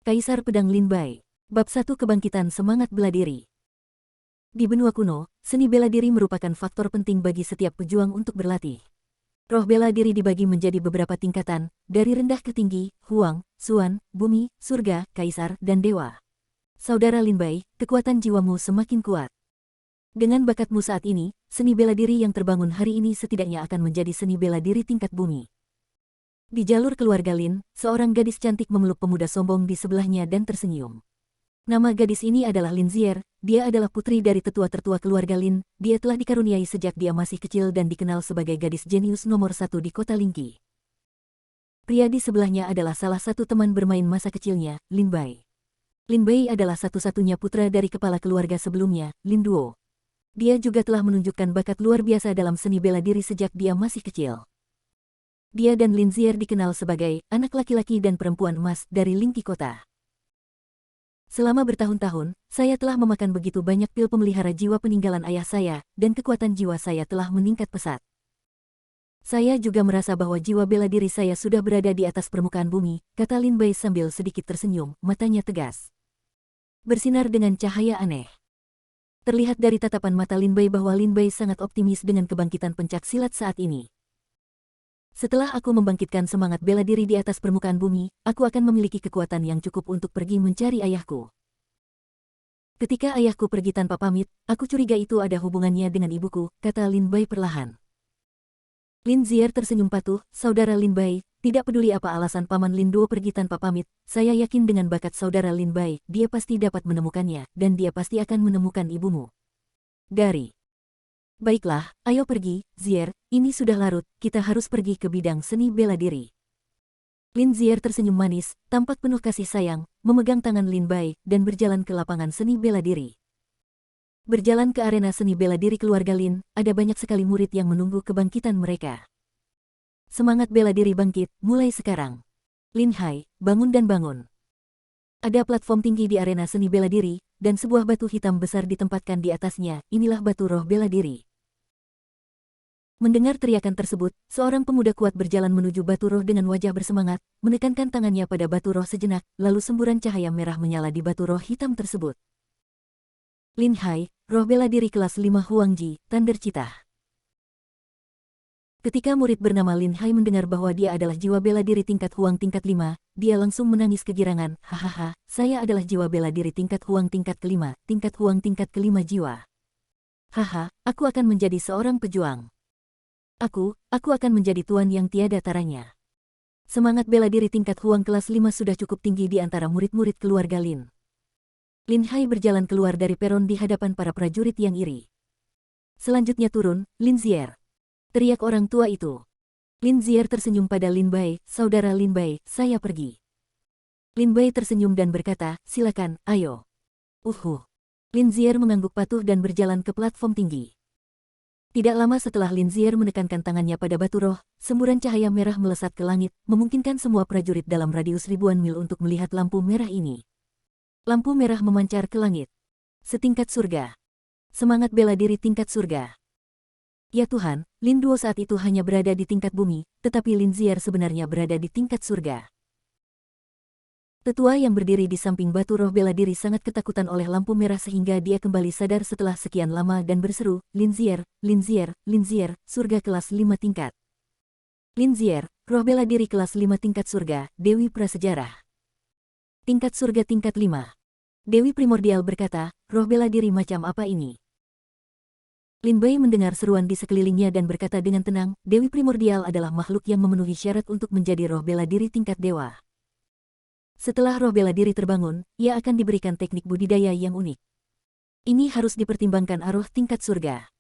Kaisar Pedang Lin Bai. Bab 1 Kebangkitan Semangat Bela Diri. Di benua kuno, seni bela diri merupakan faktor penting bagi setiap pejuang untuk berlatih. Roh bela diri dibagi menjadi beberapa tingkatan, dari rendah ke tinggi, Huang, Xuan, Bumi, Surga, Kaisar, dan Dewa. Saudara Lin Bai, kekuatan jiwamu semakin kuat. Dengan bakatmu saat ini, seni bela diri yang terbangun hari ini setidaknya akan menjadi seni bela diri tingkat bumi. Di jalur keluarga Lin, seorang gadis cantik memeluk pemuda sombong di sebelahnya dan tersenyum. Nama gadis ini adalah Lin Zier, dia adalah putri dari tetua tertua keluarga Lin, dia telah dikaruniai sejak dia masih kecil dan dikenal sebagai gadis jenius nomor 1 di kota Lingqi. Pria di sebelahnya adalah salah satu teman bermain masa kecilnya, Lin Bai. Lin Bai adalah satu-satunya putra dari kepala keluarga sebelumnya, Lin Duo. Dia juga telah menunjukkan bakat luar biasa dalam seni bela diri sejak dia masih kecil. Dia dan Lin Zier dikenal sebagai anak laki-laki dan perempuan emas dari Lingqi kota. Selama bertahun-tahun, saya telah memakan begitu banyak pil pemelihara jiwa peninggalan ayah saya, dan kekuatan jiwa saya telah meningkat pesat. Saya juga merasa bahwa jiwa bela diri saya sudah berada di atas permukaan bumi, kata Lin Bai sambil sedikit tersenyum, matanya tegas. Bersinar dengan cahaya aneh. Terlihat dari tatapan mata Lin Bai bahwa Lin Bai sangat optimis dengan kebangkitan pencak silat saat ini. Setelah aku membangkitkan semangat bela diri di atas permukaan bumi, aku akan memiliki kekuatan yang cukup untuk pergi mencari ayahku. Ketika ayahku pergi tanpa pamit, aku curiga itu ada hubungannya dengan ibuku, kata Lin Bai perlahan. Lin Zier tersenyum patuh, saudara Lin Bai, tidak peduli apa alasan paman Lin Duo pergi tanpa pamit, saya yakin dengan bakat saudara Lin Bai, dia pasti dapat menemukannya, dan dia pasti akan menemukan ibumu. Baiklah, ayo pergi, Zier, ini sudah larut, kita harus pergi ke bidang seni bela diri. Lin Zier tersenyum manis, tampak penuh kasih sayang, memegang tangan Lin Bai, dan berjalan ke lapangan seni bela diri. Berjalan ke arena seni bela diri keluarga Lin, ada banyak sekali murid yang menunggu kebangkitan mereka. Semangat bela diri bangkit, mulai sekarang. Lin Hai, bangun dan bangun. Ada platform tinggi di arena seni bela diri, dan sebuah batu hitam besar ditempatkan di atasnya, inilah batu roh bela diri. Mendengar teriakan tersebut, seorang pemuda kuat berjalan menuju batu roh dengan wajah bersemangat, menekankan tangannya pada batu roh sejenak, lalu semburan cahaya merah menyala di batu roh hitam tersebut. Lin Hai, roh bela diri kelas 5 Huangji, Thunder Citah. Ketika murid bernama Lin Hai mendengar bahwa dia adalah jiwa bela diri tingkat Huang tingkat 5, dia langsung menangis kegirangan, hahaha, saya adalah jiwa bela diri tingkat Huang tingkat kelima, tingkat Huang tingkat kelima jiwa. Haha, aku akan menjadi seorang pejuang. Aku akan menjadi tuan yang tiada taranya. Semangat bela diri tingkat Huang kelas 5 sudah cukup tinggi di antara murid-murid keluarga Lin. Lin Hai berjalan keluar dari peron di hadapan para prajurit yang iri. Selanjutnya turun, Lin Zier. Teriak orang tua itu. Lin Zier tersenyum pada Lin Bai, saudara Lin Bai, saya pergi. Lin Bai tersenyum dan berkata, silakan, ayo. Lin Zier mengangguk patuh dan berjalan ke platform tinggi. Tidak lama setelah Lin Zier menekankan tangannya pada batu roh, semburan cahaya merah melesat ke langit, memungkinkan semua prajurit dalam radius ribuan mil untuk melihat lampu merah ini. Lampu merah memancar ke langit. Setingkat surga. Semangat bela diri tingkat surga. Ya Tuhan, Lin Duo saat itu hanya berada di tingkat bumi, tetapi Lin Zier sebenarnya berada di tingkat surga. Tetua yang berdiri di samping batu roh bela diri sangat ketakutan oleh lampu merah sehingga dia kembali sadar setelah sekian lama dan berseru, Lin Zier, Lin Zier, Lin Zier, surga kelas 5 tingkat. Lin Zier, roh bela diri kelas 5 tingkat surga, Dewi Prasejarah. Tingkat surga tingkat 5. Dewi Primordial berkata, roh bela diri macam apa ini? Lin Bai mendengar seruan di sekelilingnya dan berkata dengan tenang, Dewi Primordial adalah makhluk yang memenuhi syarat untuk menjadi roh bela diri tingkat dewa. Setelah roh bela diri terbangun, ia akan diberikan teknik budidaya yang unik. Ini harus dipertimbangkan arwah tingkat surga.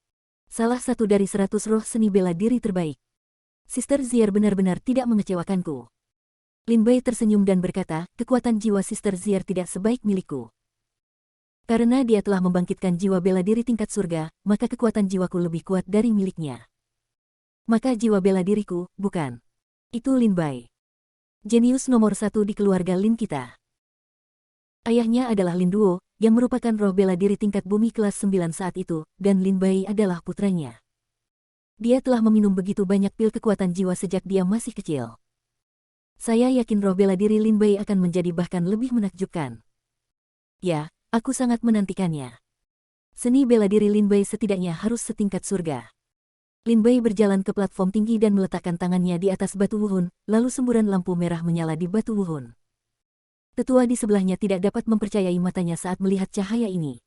Salah satu dari 100 roh seni bela diri terbaik. Sister Zier benar-benar tidak mengecewakanku. Lin Bai tersenyum dan berkata, kekuatan jiwa Sister Zier tidak sebaik milikku. Karena dia telah membangkitkan jiwa bela diri tingkat surga, maka kekuatan jiwaku lebih kuat dari miliknya. Maka jiwa bela diriku, bukan. Itu Lin Bai. Jenius nomor 1 di keluarga Lin kita. Ayahnya adalah Lin Duo, yang merupakan roh bela diri tingkat bumi kelas 9 saat itu, dan Lin Bai adalah putranya. Dia telah meminum begitu banyak pil kekuatan jiwa sejak dia masih kecil. Saya yakin roh bela diri Lin Bei akan menjadi bahkan lebih menakjubkan. Ya, aku sangat menantikannya. Seni bela diri Lin Bei setidaknya harus setingkat surga. Lin Bei berjalan ke platform tinggi dan meletakkan tangannya di atas batu wuhun, lalu semburan lampu merah menyala di batu wuhun. Tetua di sebelahnya tidak dapat mempercayai matanya saat melihat cahaya ini.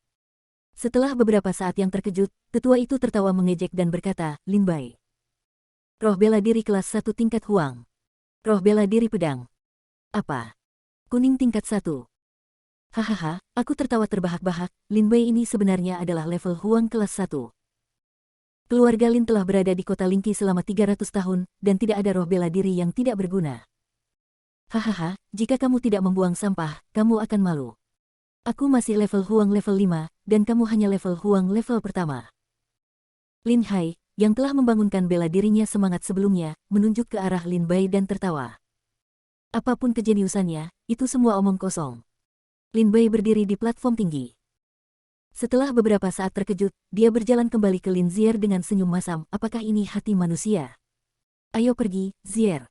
Setelah beberapa saat yang terkejut, tetua itu tertawa mengejek dan berkata, Lin Bei. Roh bela diri kelas 1 tingkat Huang. Roh bela diri pedang. Apa? Kuning tingkat 1. Hahaha, aku tertawa terbahak-bahak, Lin Bei ini sebenarnya adalah level Huang kelas 1. Keluarga Lin telah berada di kota Lingqi selama 300 tahun, dan tidak ada roh bela diri yang tidak berguna. Hahaha, jika kamu tidak membuang sampah, kamu akan malu. Aku masih level Huang level 5, dan kamu hanya level Huang level pertama. Lin Hai, yang telah membangunkan bela dirinya semangat sebelumnya, menunjuk ke arah Lin Bei dan tertawa. Apapun kejeniusannya, itu semua omong kosong. Lin Bei berdiri di platform tinggi. Setelah beberapa saat terkejut, dia berjalan kembali ke Lin Zier dengan senyum masam. Apakah ini hati manusia? Ayo pergi, Zier.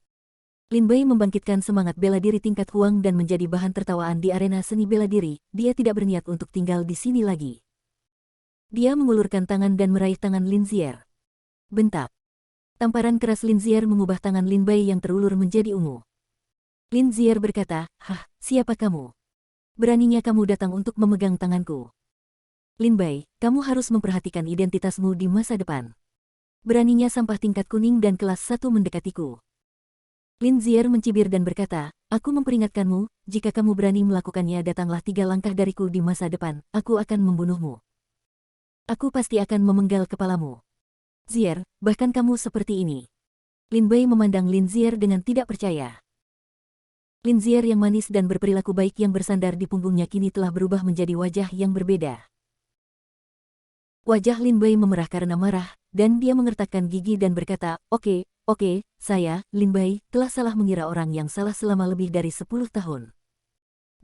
Lin Bei membangkitkan semangat bela diri tingkat Huang dan menjadi bahan tertawaan di arena seni bela diri. Dia tidak berniat untuk tinggal di sini lagi. Dia mengulurkan tangan dan meraih tangan Lin Zier. Bentak. Tamparan keras Lin Zier mengubah tangan Lin Bei yang terulur menjadi ungu. Lin Zier berkata, "Hah, siapa kamu? Beraninya kamu datang untuk memegang tanganku?" Lin Bei, kamu harus memperhatikan identitasmu di masa depan. Beraninya sampah tingkat kuning dan kelas 1 mendekatiku. Lin Zier mencibir dan berkata, aku memperingatkanmu, jika kamu berani melakukannya datanglah 3 langkah dariku di masa depan, aku akan membunuhmu. Aku pasti akan memenggal kepalamu. Zier, bahkan kamu seperti ini. Lin Bei memandang Lin Zier dengan tidak percaya. Lin Zier yang manis dan berperilaku baik yang bersandar di punggungnya kini telah berubah menjadi wajah yang berbeda. Wajah Lin Bei memerah karena marah, dan dia mengertakkan gigi dan berkata, Oke, saya, Lin Bei, telah salah mengira orang yang salah selama lebih dari 10 tahun.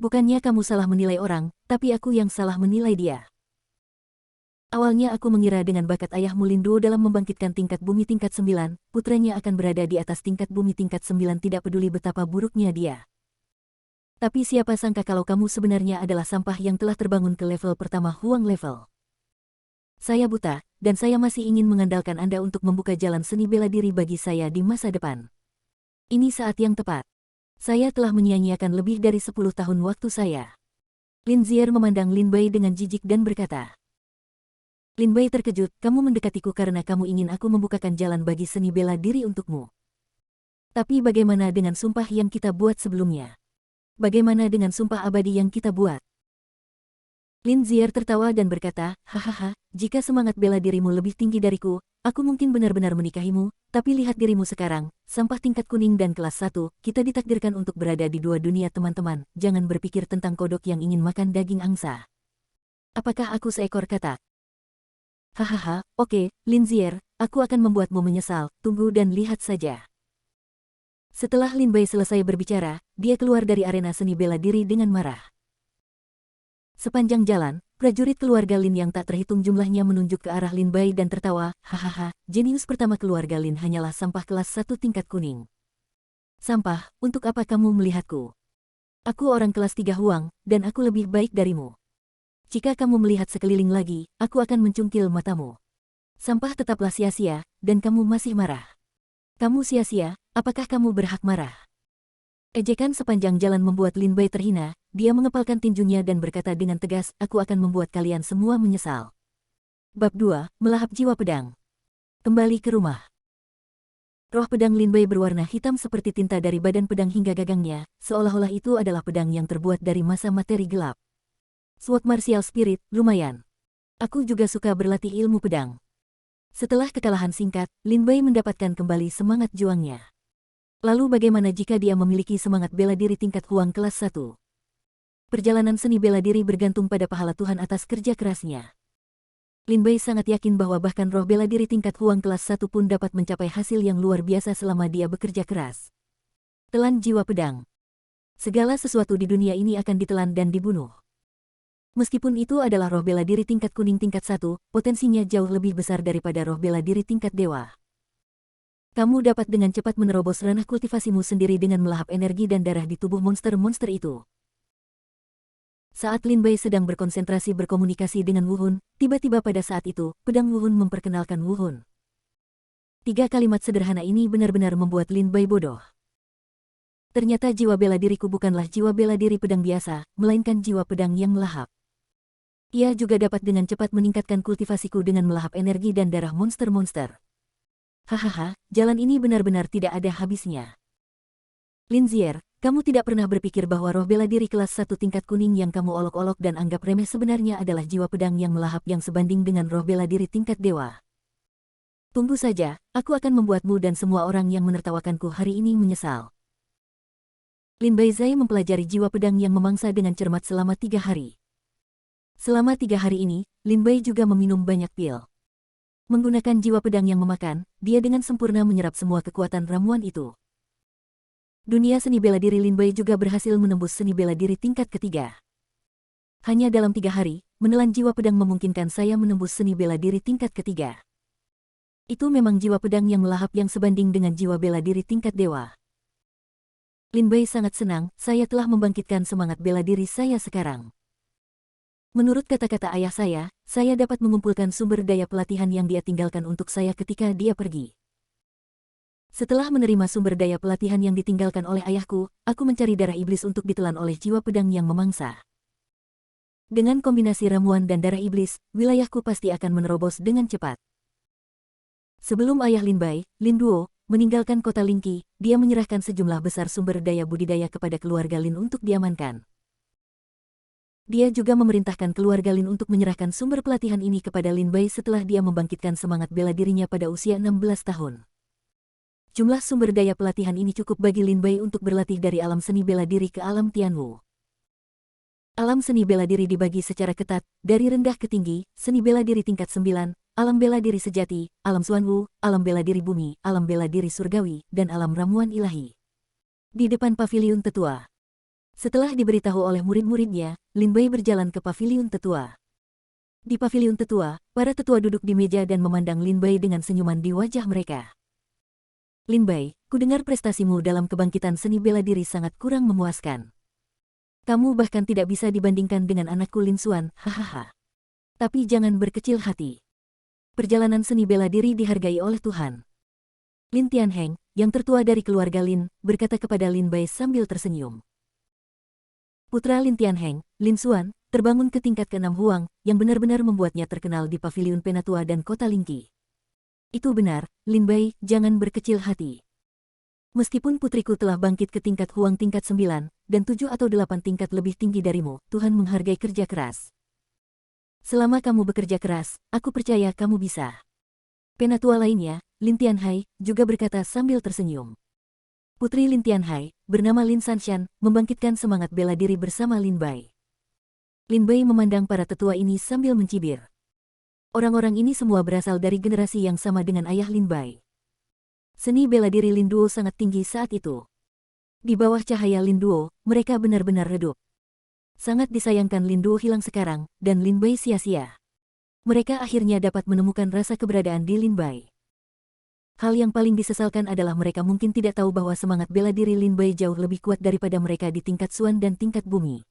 Bukannya kamu salah menilai orang, tapi aku yang salah menilai dia. Awalnya aku mengira dengan bakat ayahmu Lin Duo dalam membangkitkan tingkat bumi tingkat 9, putranya akan berada di atas tingkat bumi tingkat 9 tidak peduli betapa buruknya dia. Tapi siapa sangka kalau kamu sebenarnya adalah sampah yang telah terbangun ke level pertama Huang level. Saya buta, dan saya masih ingin mengandalkan Anda untuk membuka jalan seni bela diri bagi saya di masa depan. Ini saat yang tepat. Saya telah menyia-nyiakan lebih dari 10 tahun waktu saya. Lin Zier memandang Lin Bei dengan jijik dan berkata. Lin Bei terkejut, kamu mendekatiku karena kamu ingin aku membukakan jalan bagi seni bela diri untukmu. Tapi bagaimana dengan sumpah yang kita buat sebelumnya? Bagaimana dengan sumpah abadi yang kita buat? Lin Zier tertawa dan berkata, hahaha, jika semangat bela dirimu lebih tinggi dariku, aku mungkin benar-benar menikahimu, tapi lihat dirimu sekarang, sampah tingkat kuning dan kelas 1, kita ditakdirkan untuk berada di 2 dunia teman-teman, jangan berpikir tentang kodok yang ingin makan daging angsa. Apakah aku seekor katak? Hahaha, oke, Lin Zier, aku akan membuatmu menyesal, tunggu dan lihat saja. Setelah Lin Bei selesai berbicara, dia keluar dari arena seni bela diri dengan marah. Sepanjang jalan, prajurit keluarga Lin yang tak terhitung jumlahnya menunjuk ke arah Lin Bei dan tertawa, hahaha, jenius pertama keluarga Lin hanyalah sampah kelas 1 tingkat kuning. Sampah, untuk apa kamu melihatku? Aku orang kelas 3 Huang, dan aku lebih baik darimu. Jika kamu melihat sekeliling lagi, aku akan mencungkil matamu. Sampah tetaplah sia-sia, dan kamu masih marah. Kamu sia-sia, apakah kamu berhak marah? Ejekan sepanjang jalan membuat Lin Bei terhina, dia mengepalkan tinjunya dan berkata dengan tegas, aku akan membuat kalian semua menyesal. Bab 2, Melahap Jiwa Pedang. Kembali ke rumah. Roh pedang Lin Bei berwarna hitam seperti tinta dari badan pedang hingga gagangnya, seolah-olah itu adalah pedang yang terbuat dari massa materi gelap. Sword Martial Spirit, lumayan. Aku juga suka berlatih ilmu pedang. Setelah kekalahan singkat, Lin Bei mendapatkan kembali semangat juangnya. Lalu bagaimana jika dia memiliki semangat bela diri tingkat Huang kelas 1? Perjalanan seni bela diri bergantung pada pahala Tuhan atas kerja kerasnya. Lin Bei sangat yakin bahwa bahkan roh bela diri tingkat Huang kelas 1 pun dapat mencapai hasil yang luar biasa selama dia bekerja keras. Telan jiwa pedang. Segala sesuatu di dunia ini akan ditelan dan dibunuh. Meskipun itu adalah roh bela diri tingkat kuning tingkat 1, potensinya jauh lebih besar daripada roh bela diri tingkat dewa. Kamu dapat dengan cepat menerobos ranah kultivasimu sendiri dengan melahap energi dan darah di tubuh monster-monster itu. Saat Lin Bai sedang berkonsentrasi berkomunikasi dengan Wu Hun, tiba-tiba pada saat itu, pedang Wu Hun memperkenalkan Wu Hun. 3 kalimat sederhana ini benar-benar membuat Lin Bai bodoh. Ternyata jiwa bela diriku bukanlah jiwa bela diri pedang biasa, melainkan jiwa pedang yang melahap. Ia juga dapat dengan cepat meningkatkan kultivasiku dengan melahap energi dan darah monster-monster. Hahaha, jalan ini benar-benar tidak ada habisnya. Lin Zier, kamu tidak pernah berpikir bahwa roh bela diri kelas 1 tingkat kuning yang kamu olok-olok dan anggap remeh sebenarnya adalah jiwa pedang yang melahap yang sebanding dengan roh bela diri tingkat dewa. Tunggu saja, aku akan membuatmu dan semua orang yang menertawakanku hari ini menyesal. Lin Baizai mempelajari jiwa pedang yang memangsa dengan cermat selama 3 hari. Selama 3 hari ini, Lin Bai juga meminum banyak pil. Menggunakan jiwa pedang yang memakan, dia dengan sempurna menyerap semua kekuatan ramuan itu. Dunia seni bela diri Lin Bai juga berhasil menembus seni bela diri tingkat ketiga. Hanya dalam 3 hari, menelan jiwa pedang memungkinkan saya menembus seni bela diri tingkat ketiga. Itu memang jiwa pedang yang melahap yang sebanding dengan jiwa bela diri tingkat dewa. Lin Bai sangat senang, saya telah membangkitkan semangat bela diri saya sekarang. Menurut kata-kata ayah saya dapat mengumpulkan sumber daya pelatihan yang dia tinggalkan untuk saya ketika dia pergi. Setelah menerima sumber daya pelatihan yang ditinggalkan oleh ayahku, aku mencari darah iblis untuk ditelan oleh jiwa pedang yang memangsa. Dengan kombinasi ramuan dan darah iblis, wilayahku pasti akan menerobos dengan cepat. Sebelum ayah Lin Bai, Lin Duo, meninggalkan kota Lingqi, dia menyerahkan sejumlah besar sumber daya budidaya kepada keluarga Lin untuk diamankan. Dia juga memerintahkan keluarga Lin untuk menyerahkan sumber pelatihan ini kepada Lin Bai setelah dia membangkitkan semangat bela dirinya pada usia 16 tahun. Jumlah sumber daya pelatihan ini cukup bagi Lin Bai untuk berlatih dari alam seni bela diri ke alam Tianwu. Alam seni bela diri dibagi secara ketat, dari rendah ke tinggi, seni bela diri tingkat 9, alam bela diri sejati, alam Xuanwu, alam bela diri bumi, alam bela diri surgawi, dan alam ramuan ilahi. Di depan paviliun tetua. Setelah diberitahu oleh murid-muridnya, Lin Bai berjalan ke paviliun tetua. Di paviliun tetua, para tetua duduk di meja dan memandang Lin Bai dengan senyuman di wajah mereka. Lin Bai, kudengar prestasimu dalam kebangkitan seni bela diri sangat kurang memuaskan. Kamu bahkan tidak bisa dibandingkan dengan anakku Lin Xuan, hahaha. Tapi jangan berkecil hati. Perjalanan seni bela diri dihargai oleh Tuhan. Lin Tianheng, yang tertua dari keluarga Lin, berkata kepada Lin Bai sambil tersenyum. Putra Lin Tianheng, Lin Xuan, terbangun ke tingkat ke-6 Huang, yang benar-benar membuatnya terkenal di paviliun Penatua dan kota Lingqi. Itu benar, Lin Bai, jangan berkecil hati. Meskipun putriku telah bangkit ke tingkat Huang tingkat 9, dan 7 atau 8 tingkat lebih tinggi darimu, Tuhan menghargai kerja keras. Selama kamu bekerja keras, aku percaya kamu bisa. Penatua lainnya, Lin Tianhai, juga berkata sambil tersenyum. Putri Lin Tianhai, bernama Lin Sanshan, membangkitkan semangat bela diri bersama Lin Bai. Lin Bai memandang para tetua ini sambil mencibir. Orang-orang ini semua berasal dari generasi yang sama dengan ayah Lin Bai. Seni bela diri Lin Duo sangat tinggi saat itu. Di bawah cahaya Lin Duo, mereka benar-benar redup. Sangat disayangkan Lin Duo hilang sekarang, dan Lin Bai sia-sia. Mereka akhirnya dapat menemukan rasa keberadaan di Lin Bai. Hal yang paling disesalkan adalah mereka mungkin tidak tahu bahwa semangat bela diri Lin Bai jauh lebih kuat daripada mereka di tingkat Xuan dan tingkat bumi.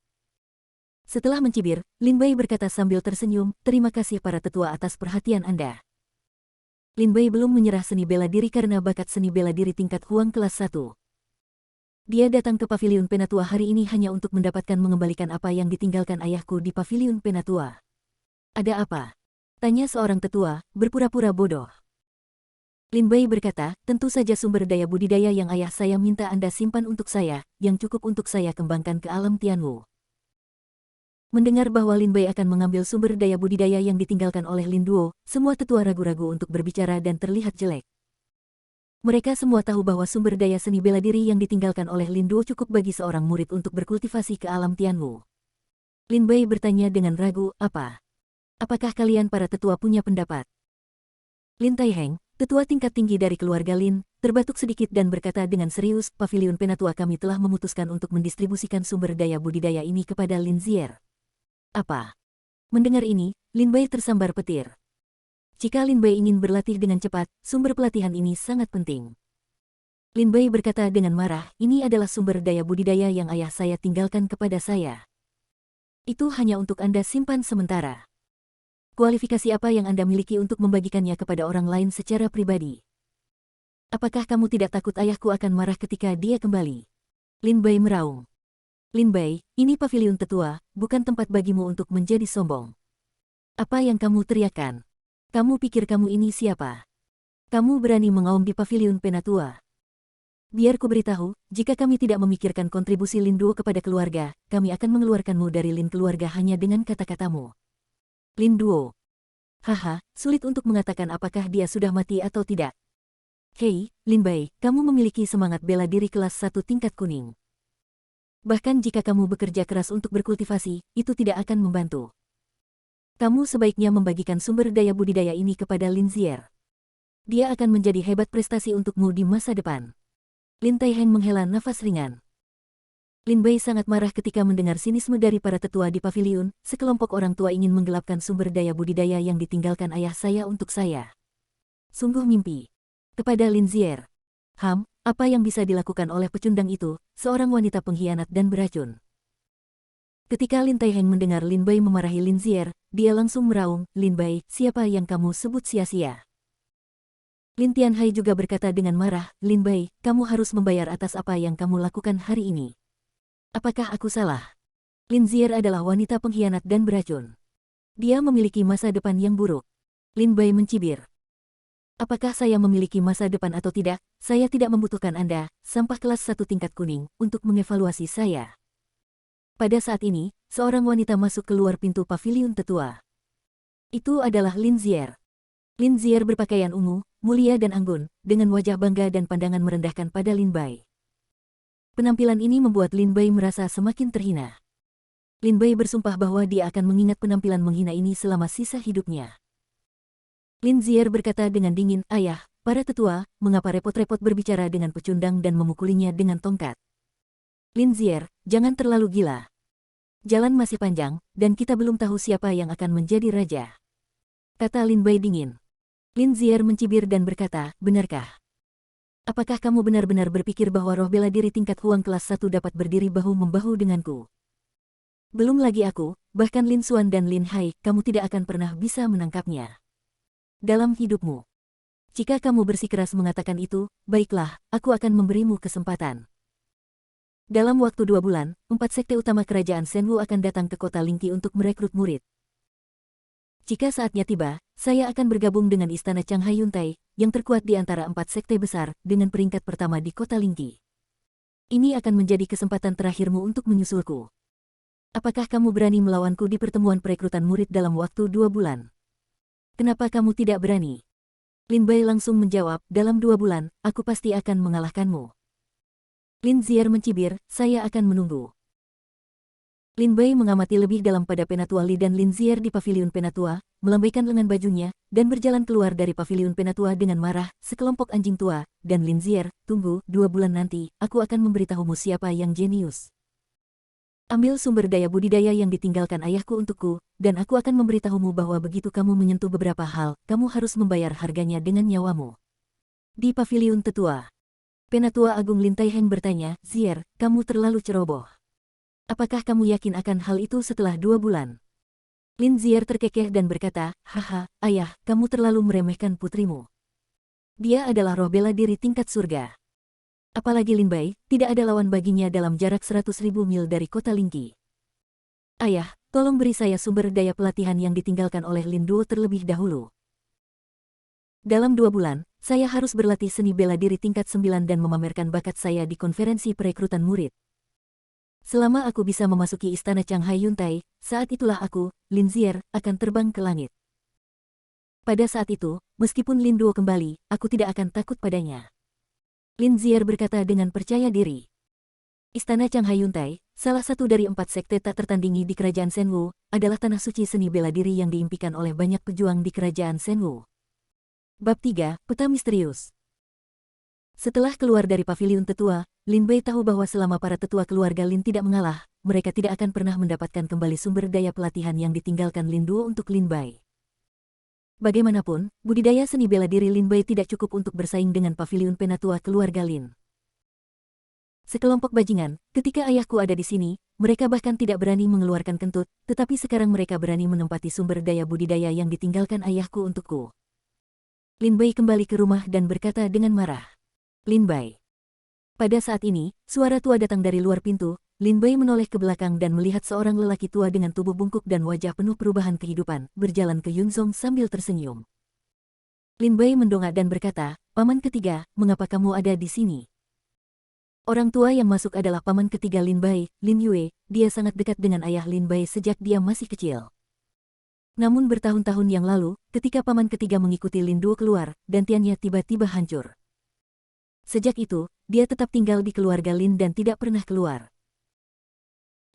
Setelah mencibir, Lin Bai berkata sambil tersenyum, terima kasih para tetua atas perhatian Anda. Lin Bai belum menyerah seni bela diri karena bakat seni bela diri tingkat Huang kelas 1. Dia datang ke paviliun Penatua hari ini hanya untuk mendapatkan mengembalikan apa yang ditinggalkan ayahku di paviliun Penatua. Ada apa? Tanya seorang tetua, berpura-pura bodoh. Lin Bai berkata, tentu saja sumber daya budidaya yang ayah saya minta Anda simpan untuk saya, yang cukup untuk saya kembangkan ke alam Tianwu. Mendengar bahwa Lin Bai akan mengambil sumber daya budidaya yang ditinggalkan oleh Lin Duo, semua tetua ragu-ragu untuk berbicara dan terlihat jelek. Mereka semua tahu bahwa sumber daya seni bela diri yang ditinggalkan oleh Lin Duo cukup bagi seorang murid untuk berkultivasi ke alam Tianwu. Lin Bai bertanya dengan ragu, apa? Apakah kalian para tetua punya pendapat? Lin Taiheng, tetua tingkat tinggi dari keluarga Lin, terbatuk sedikit dan berkata dengan serius, paviliun Penatua kami telah memutuskan untuk mendistribusikan sumber daya budidaya ini kepada Lin Zier. Apa? Mendengar ini, Lin Bai tersambar petir. Jika Lin Bai ingin berlatih dengan cepat, sumber pelatihan ini sangat penting. Lin Bai berkata dengan marah, ini adalah sumber daya budidaya yang ayah saya tinggalkan kepada saya. Itu hanya untuk Anda simpan sementara. Kualifikasi apa yang Anda miliki untuk membagikannya kepada orang lain secara pribadi? Apakah kamu tidak takut ayahku akan marah ketika dia kembali? Lin Bai meraung. Lin Bai, ini paviliun tetua, bukan tempat bagimu untuk menjadi sombong. Apa yang kamu teriakkan? Kamu pikir kamu ini siapa? Kamu berani mengaum di paviliun penatua? Biar ku beritahu, jika kami tidak memikirkan kontribusi Lin Duo kepada keluarga, kami akan mengeluarkanmu dari Lin keluarga hanya dengan kata-katamu. Lin Duo. Haha, sulit untuk mengatakan apakah dia sudah mati atau tidak. Hei, Lin Bai, kamu memiliki semangat bela diri kelas 1 tingkat kuning. Bahkan jika kamu bekerja keras untuk berkultivasi, itu tidak akan membantu. Kamu sebaiknya membagikan sumber daya budidaya ini kepada Lin Zier. Dia akan menjadi hebat prestasi untukmu di masa depan. Lin Taiheng menghela nafas ringan. Lin Bai sangat marah ketika mendengar sinisme dari para tetua di paviliun. Sekelompok orang tua ingin menggelapkan sumber daya budidaya yang ditinggalkan ayah saya untuk saya. Sungguh mimpi. Kepada Lin Zier. Apa yang bisa dilakukan oleh pecundang itu, seorang wanita pengkhianat dan beracun. Ketika Lin Taiheng mendengar Lin Bai memarahi Lin Zier, dia langsung meraung, Lin Bai, siapa yang kamu sebut sia-sia? Lin Tianhai juga berkata dengan marah, Lin Bai, kamu harus membayar atas apa yang kamu lakukan hari ini. Apakah aku salah? Lin Zier adalah wanita pengkhianat dan beracun. Dia memiliki masa depan yang buruk. Lin Bai mencibir. Apakah saya memiliki masa depan atau tidak, saya tidak membutuhkan Anda, sampah kelas 1 tingkat kuning, untuk mengevaluasi saya. Pada saat ini, seorang wanita masuk keluar pintu paviliun tetua. Itu adalah Lin Zier. Lin Zier berpakaian ungu, mulia dan anggun, dengan wajah bangga dan pandangan merendahkan pada Lin Bai. Penampilan ini membuat Lin Bai merasa semakin terhina. Lin Bai bersumpah bahwa dia akan mengingat penampilan menghina ini selama sisa hidupnya. Lin Zier berkata dengan dingin, ayah, para tetua, mengapa repot-repot berbicara dengan pecundang dan memukulinya dengan tongkat? Lin Zier, jangan terlalu gila. Jalan masih panjang, dan kita belum tahu siapa yang akan menjadi raja. Kata Lin Bai dingin. Lin Zier mencibir dan berkata, benarkah? Apakah kamu benar-benar berpikir bahwa roh bela diri tingkat Huang kelas 1 dapat berdiri bahu-membahu denganku? Belum lagi aku, bahkan Lin Xuan dan Lin Hai, kamu tidak akan pernah bisa menangkapnya. Dalam hidupmu. Jika kamu bersikeras mengatakan itu, baiklah, aku akan memberimu kesempatan. Dalam waktu 2 bulan, 4 sekte utama kerajaan Shenwu akan datang ke kota Lingqi untuk merekrut murid. Jika saatnya tiba, saya akan bergabung dengan Istana Changhai Yuntai, yang terkuat di antara 4 sekte besar, dengan peringkat pertama di kota Lingqi. Ini akan menjadi kesempatan terakhirmu untuk menyusulku. Apakah kamu berani melawanku di pertemuan perekrutan murid dalam waktu 2 bulan? Kenapa kamu tidak berani? Lin Bai langsung menjawab, dalam 2 bulan, aku pasti akan mengalahkanmu. Lin Zier mencibir, saya akan menunggu. Lin Bai mengamati lebih dalam pada Penatua Li dan Lin Zier di paviliun Penatua, melambaikan lengan bajunya, dan berjalan keluar dari paviliun Penatua dengan marah, sekelompok anjing tua, dan Lin Zier, tunggu, 2 bulan nanti, aku akan memberitahumu siapa yang jenius. Ambil sumber daya budidaya yang ditinggalkan ayahku untukku, dan aku akan memberitahumu bahwa begitu kamu menyentuh beberapa hal, kamu harus membayar harganya dengan nyawamu. Di paviliun tetua, Penatua Agung Lin Taiheng bertanya, Zier, kamu terlalu ceroboh. Apakah kamu yakin akan hal itu setelah 2 bulan? Lin Zier terkekeh dan berkata, haha, ayah, kamu terlalu meremehkan putrimu. Dia adalah roh bela diri tingkat surga. Apalagi Lin Bai, tidak ada lawan baginya dalam jarak 100.000 mil dari kota Lingqi. Ayah, tolong beri saya sumber daya pelatihan yang ditinggalkan oleh Lin Duo terlebih dahulu. Dalam 2 bulan, saya harus berlatih seni bela diri tingkat 9 dan memamerkan bakat saya di konferensi perekrutan murid. Selama aku bisa memasuki istana Changhai Yuntai, saat itulah aku, Lin Zier, akan terbang ke langit. Pada saat itu, meskipun Lin Duo kembali, aku tidak akan takut padanya. Lin Zier berkata dengan percaya diri. Istana Changhai Yuntai, salah satu dari 4 sekte tak tertandingi di kerajaan Shenwu, adalah tanah suci seni bela diri yang diimpikan oleh banyak pejuang di kerajaan Shenwu. Bab 3, Peta Misterius. Setelah keluar dari paviliun tetua, Lin Bai tahu bahwa selama para tetua keluarga Lin tidak mengalah, mereka tidak akan pernah mendapatkan kembali sumber daya pelatihan yang ditinggalkan Lin Duo untuk Lin Bai. Bagaimanapun, budidaya seni bela diri Lin Bai tidak cukup untuk bersaing dengan paviliun penatua keluarga Lin. Sekelompok bajingan, ketika ayahku ada di sini, mereka bahkan tidak berani mengeluarkan kentut, tetapi sekarang mereka berani menempati sumber daya budidaya yang ditinggalkan ayahku untukku. Lin Bai kembali ke rumah dan berkata dengan marah. Lin Bai. Pada saat ini, suara tua datang dari luar pintu. Lin Bai menoleh ke belakang dan melihat seorang lelaki tua dengan tubuh bungkuk dan wajah penuh perubahan kehidupan, berjalan ke Yunzong sambil tersenyum. Lin Bai mendongak dan berkata, "Paman ketiga, mengapa kamu ada di sini?" Orang tua yang masuk adalah paman ketiga Lin Bai, Lin Yue. Dia sangat dekat dengan ayah Lin Bai sejak dia masih kecil. Namun bertahun-tahun yang lalu, ketika paman ketiga mengikuti Lin Duo keluar, dantiannya tiba-tiba hancur. Sejak itu, dia tetap tinggal di keluarga Lin dan tidak pernah keluar.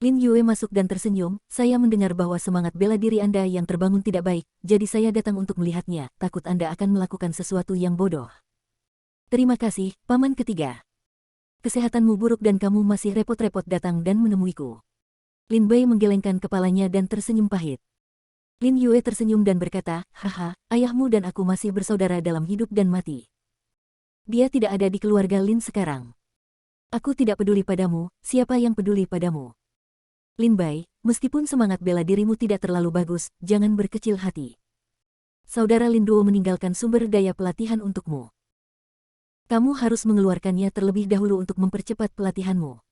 Lin Yue masuk dan tersenyum, "Saya mendengar bahwa semangat bela diri Anda yang terbangun tidak baik, jadi saya datang untuk melihatnya, takut Anda akan melakukan sesuatu yang bodoh." "Terima kasih, paman ketiga. Kesehatanmu buruk dan kamu masih repot-repot datang dan menemuiku." Lin Bai menggelengkan kepalanya dan tersenyum pahit. Lin Yue tersenyum dan berkata, "Haha, ayahmu dan aku masih bersaudara dalam hidup dan mati. Dia tidak ada di keluarga Lin sekarang. Aku tidak peduli padamu, siapa yang peduli padamu? Lin Bai, meskipun semangat bela dirimu tidak terlalu bagus, jangan berkecil hati. Saudara Lin Duo meninggalkan sumber daya pelatihan untukmu. Kamu harus mengeluarkannya terlebih dahulu untuk mempercepat pelatihanmu.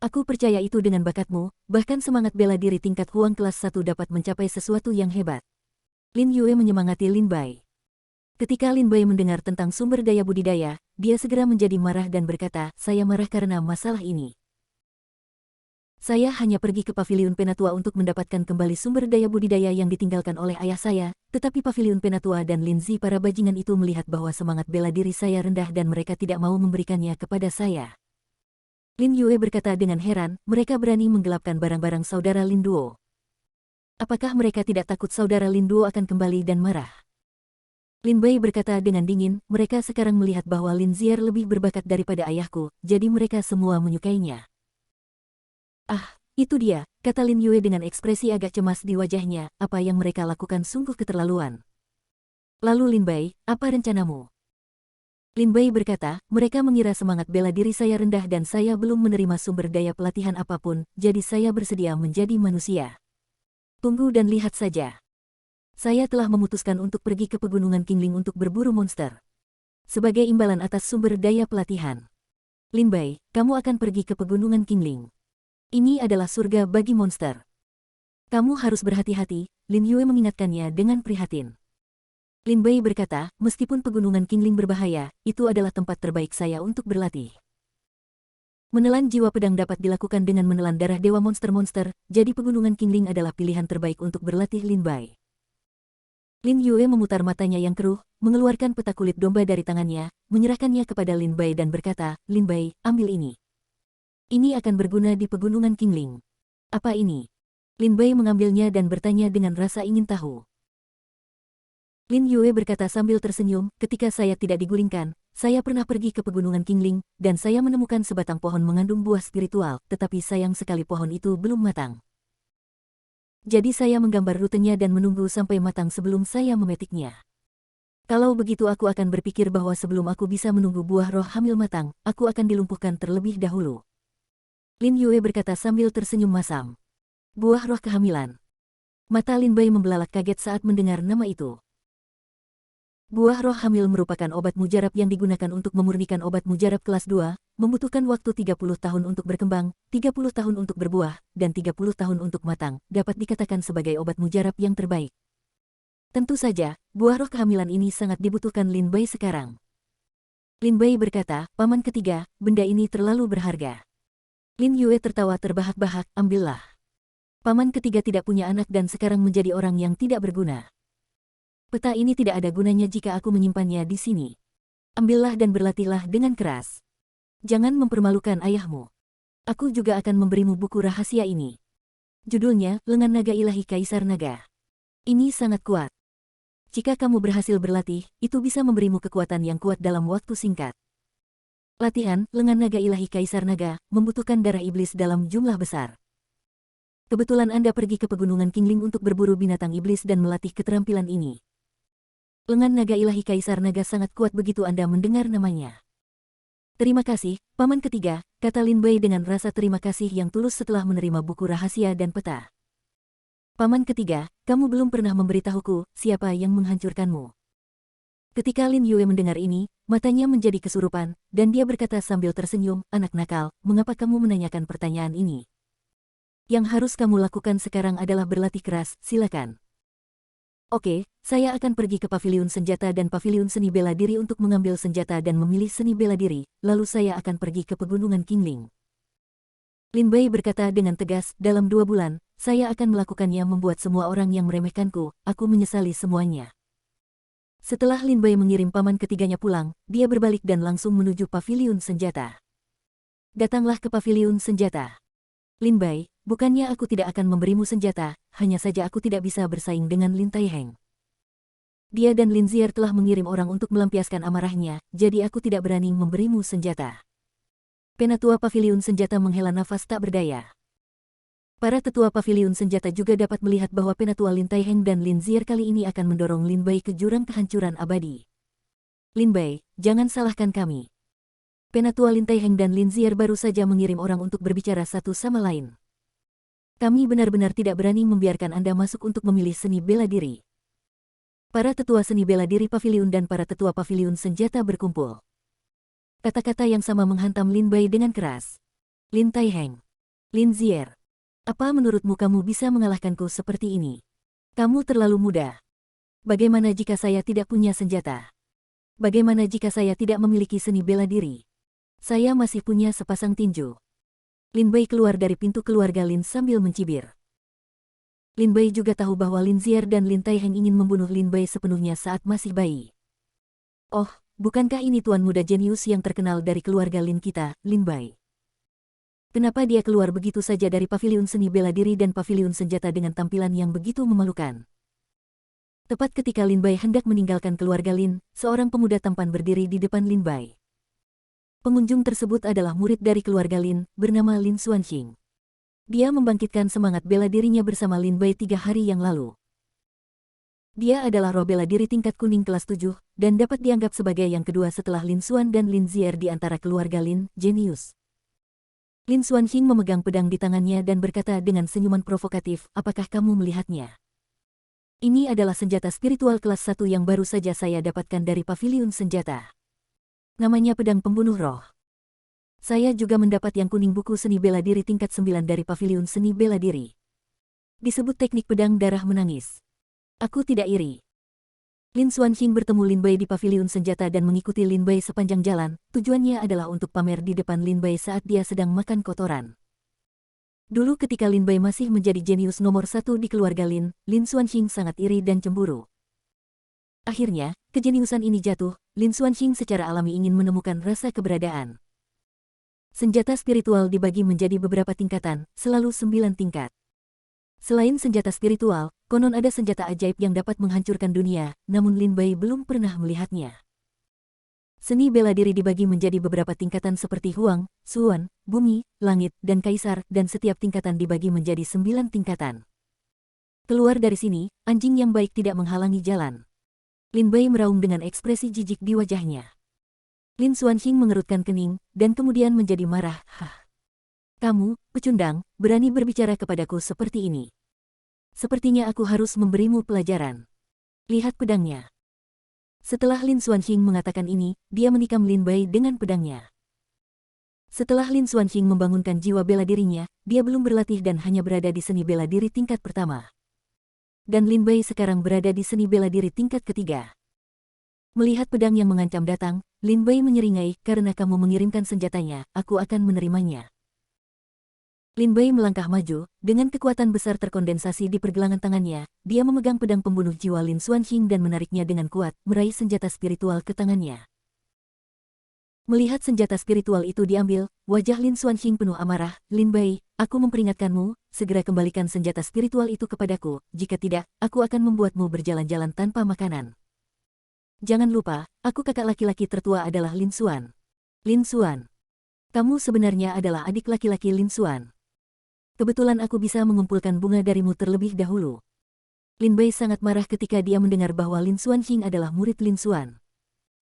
Aku percaya itu dengan bakatmu, bahkan semangat bela diri tingkat Huang kelas 1 dapat mencapai sesuatu yang hebat." Lin Yue menyemangati Lin Bai. Ketika Lin Bai mendengar tentang sumber daya budidaya, dia segera menjadi marah dan berkata, "Saya marah karena masalah ini. Saya hanya pergi ke paviliun penatua untuk mendapatkan kembali sumber daya budidaya yang ditinggalkan oleh ayah saya, tetapi paviliun penatua dan Lin Zi para bajingan itu melihat bahwa semangat bela diri saya rendah dan mereka tidak mau memberikannya kepada saya." Lin Yue berkata dengan heran, "Mereka berani menggelapkan barang-barang saudara Lin Duo. Apakah mereka tidak takut saudara Lin Duo akan kembali dan marah?" Lin Bai berkata dengan dingin, "Mereka sekarang melihat bahwa Lin Zier lebih berbakat daripada ayahku, jadi mereka semua menyukainya." "Ah, itu dia," kata Lin Yue dengan ekspresi agak cemas di wajahnya, "apa yang mereka lakukan sungguh keterlaluan." "Lalu Lin Bai, apa rencanamu?" Lin Bai berkata, "Mereka mengira semangat bela diri saya rendah dan saya belum menerima sumber daya pelatihan apapun, jadi saya bersedia menjadi manusia. Tunggu dan lihat saja. Saya telah memutuskan untuk pergi ke pegunungan Qingling untuk berburu monster. Sebagai imbalan atas sumber daya pelatihan. Lin Bai, kamu akan pergi ke pegunungan Qingling. Ini adalah surga bagi monster. Kamu harus berhati-hati," Lin Yue mengingatkannya dengan prihatin. Lin Bai berkata, "Meskipun pegunungan Qingling berbahaya, itu adalah tempat terbaik saya untuk berlatih. Menelan jiwa pedang dapat dilakukan dengan menelan darah dewa monster-monster, jadi pegunungan Qingling adalah pilihan terbaik untuk berlatih Lin Bai." Lin Yue memutar matanya yang keruh, mengeluarkan peta kulit domba dari tangannya, menyerahkannya kepada Lin Bai dan berkata, "Lin Bai, ambil ini. Ini akan berguna di pegunungan Qingling." "Apa ini?" Lin Bai mengambilnya dan bertanya dengan rasa ingin tahu. Lin Yue berkata sambil tersenyum, "Ketika saya tidak digulingkan, saya pernah pergi ke pegunungan Qingling, dan saya menemukan sebatang pohon mengandung buah spiritual, tetapi sayang sekali pohon itu belum matang. Jadi saya menggambar rutenya dan menunggu sampai matang sebelum saya memetiknya. Kalau begitu aku akan berpikir bahwa sebelum aku bisa menunggu buah roh hamil matang, aku akan dilumpuhkan terlebih dahulu." Lin Yue berkata sambil tersenyum masam. "Buah roh kehamilan." Mata Lin Bai membelalak kaget saat mendengar nama itu. Buah roh hamil merupakan obat mujarab yang digunakan untuk memurnikan obat mujarab kelas 2, membutuhkan waktu 30 tahun untuk berkembang, 30 tahun untuk berbuah, dan 30 tahun untuk matang, dapat dikatakan sebagai obat mujarab yang terbaik. Tentu saja, buah roh kehamilan ini sangat dibutuhkan Lin Bai sekarang. Lin Bai berkata, "Paman ketiga, benda ini terlalu berharga." Lin Yue tertawa terbahak-bahak, "Ambillah. Paman ketiga tidak punya anak dan sekarang menjadi orang yang tidak berguna. Peta ini tidak ada gunanya jika aku menyimpannya di sini. Ambillah dan berlatihlah dengan keras. Jangan mempermalukan ayahmu. Aku juga akan memberimu buku rahasia ini. Judulnya, Lengan Naga Ilahi Kaisar Naga. Ini sangat kuat. Jika kamu berhasil berlatih, itu bisa memberimu kekuatan yang kuat dalam waktu singkat." Latihan, Lengan Naga Ilahi Kaisar Naga, membutuhkan darah iblis dalam jumlah besar. Kebetulan Anda pergi ke pegunungan Qingling untuk berburu binatang iblis dan melatih keterampilan ini. Lengan naga ilahi Kaisar Naga sangat kuat begitu Anda mendengar namanya. Terima kasih, Paman Ketiga, kata Lin Bai dengan rasa terima kasih yang tulus setelah menerima buku rahasia dan peta. Paman Ketiga, kamu belum pernah memberitahuku siapa yang menghancurkanmu. Ketika Lin Yue mendengar ini, matanya menjadi kesurupan, dan dia berkata sambil tersenyum, anak nakal, mengapa kamu menanyakan pertanyaan ini? Yang harus kamu lakukan sekarang adalah berlatih keras, silakan. Oke, saya akan pergi ke paviliun senjata dan paviliun seni bela diri untuk mengambil senjata dan memilih seni bela diri, lalu saya akan pergi ke pegunungan Qingling. Lin Bai berkata dengan tegas, dalam 2 bulan, saya akan melakukannya membuat semua orang yang meremehkanku, aku menyesali semuanya. Setelah Lin Bai mengirim paman ketiganya pulang, dia berbalik dan langsung menuju paviliun senjata. Datanglah ke paviliun senjata. Lin Bai, bukannya aku tidak akan memberimu senjata, hanya saja aku tidak bisa bersaing dengan Lin Taiheng. Dia dan Lin Zier telah mengirim orang untuk melampiaskan amarahnya, jadi aku tidak berani memberimu senjata. Penatua paviliun senjata menghela nafas tak berdaya. Para tetua paviliun senjata juga dapat melihat bahwa penatua Lin Taiheng dan Lin Zier kali ini akan mendorong Lin Bai ke jurang kehancuran abadi. Lin Bai, jangan salahkan kami. Penatua Lin Taiheng dan Lin Zier baru saja mengirim orang untuk berbicara satu sama lain. Kami benar-benar tidak berani membiarkan Anda masuk untuk memilih seni bela diri. Para tetua seni bela diri paviliun dan para tetua paviliun senjata berkumpul. Kata-kata yang sama menghantam Lin Bai dengan keras. Lin Taiheng. Lin Zier. Apa menurutmu kamu bisa mengalahkanku seperti ini? Kamu terlalu muda. Bagaimana jika saya tidak punya senjata? Bagaimana jika saya tidak memiliki seni bela diri? Saya masih punya sepasang tinju. Lin Bai keluar dari pintu keluarga Lin sambil mencibir. Lin Bai juga tahu bahwa Lin Zier dan Lin Taiheng ingin membunuh Lin Bai sepenuhnya saat masih bayi. Oh, bukankah ini tuan muda jenius yang terkenal dari keluarga Lin kita, Lin Bai? Kenapa dia keluar begitu saja dari paviliun seni bela diri dan paviliun senjata dengan tampilan yang begitu memalukan? Tepat ketika Lin Bai hendak meninggalkan keluarga Lin, seorang pemuda tampan berdiri di depan Lin Bai. Pengunjung tersebut adalah murid dari keluarga Lin, bernama Lin Xuanqing. Dia membangkitkan semangat bela dirinya bersama Lin Bai 3 hari yang lalu. Dia adalah roh bela diri tingkat kuning kelas 7, dan dapat dianggap sebagai yang kedua setelah Lin Xuan dan Lin Zier di antara keluarga Lin, jenius. Lin Xuanqing memegang pedang di tangannya dan berkata dengan senyuman provokatif, apakah kamu melihatnya? Ini adalah senjata spiritual kelas 1 yang baru saja saya dapatkan dari paviliun senjata. Namanya pedang pembunuh roh. Saya juga mendapat yang kuning buku seni bela diri tingkat 9 dari paviliun seni bela diri. Disebut teknik pedang darah menangis. Aku tidak iri. Lin Xuanqing bertemu Lin Bai di paviliun senjata dan mengikuti Lin Bai sepanjang jalan, tujuannya adalah untuk pamer di depan Lin Bai saat dia sedang makan kotoran. Dulu ketika Lin Bai masih menjadi jenius nomor 1 di keluarga Lin, Lin Xuanqing sangat iri dan cemburu. Akhirnya, kejeniusan ini jatuh, Lin Xuanqing secara alami ingin menemukan rasa keberadaan. Senjata spiritual dibagi menjadi beberapa tingkatan, selalu 9 tingkat. Selain senjata spiritual, konon ada senjata ajaib yang dapat menghancurkan dunia, namun Lin Bai belum pernah melihatnya. Seni bela diri dibagi menjadi beberapa tingkatan seperti Huang, Suan, Bumi, Langit, dan Kaisar, dan setiap tingkatan dibagi menjadi 9 tingkatan. Keluar dari sini, anjing yang baik tidak menghalangi jalan. Lin Bai meraung dengan ekspresi jijik di wajahnya. Lin Xuanqing mengerutkan kening, dan kemudian menjadi marah, Kamu, pecundang, berani berbicara kepadaku seperti ini. Sepertinya aku harus memberimu pelajaran. Lihat pedangnya. Setelah Lin Xuanqing mengatakan ini, dia menikam Lin Bai dengan pedangnya. Setelah Lin Xuanqing membangunkan jiwa bela dirinya, dia belum berlatih dan hanya berada di seni bela diri tingkat pertama. Dan Lin Bai sekarang berada di seni bela diri tingkat ketiga. Melihat pedang yang mengancam datang, Lin Bai menyeringai, karena kamu mengirimkan senjatanya, aku akan menerimanya. Lin Bai melangkah maju, dengan kekuatan besar terkondensasi di pergelangan tangannya, dia memegang pedang pembunuh jiwa Lin Xuanqing dan menariknya dengan kuat, meraih senjata spiritual ke tangannya. Melihat senjata spiritual itu diambil, wajah Lin Xuanqing penuh amarah, Lin Bai, aku memperingatkanmu, segera kembalikan senjata spiritual itu kepadaku, jika tidak, aku akan membuatmu berjalan-jalan tanpa makanan. Jangan lupa, aku kakak laki-laki tertua adalah Lin Xuan. Lin Xuan. Kamu sebenarnya adalah adik laki-laki Lin Xuan. Kebetulan aku bisa mengumpulkan bunga darimu terlebih dahulu. Lin Bai sangat marah ketika dia mendengar bahwa Lin Xuanxing adalah murid Lin Xuan.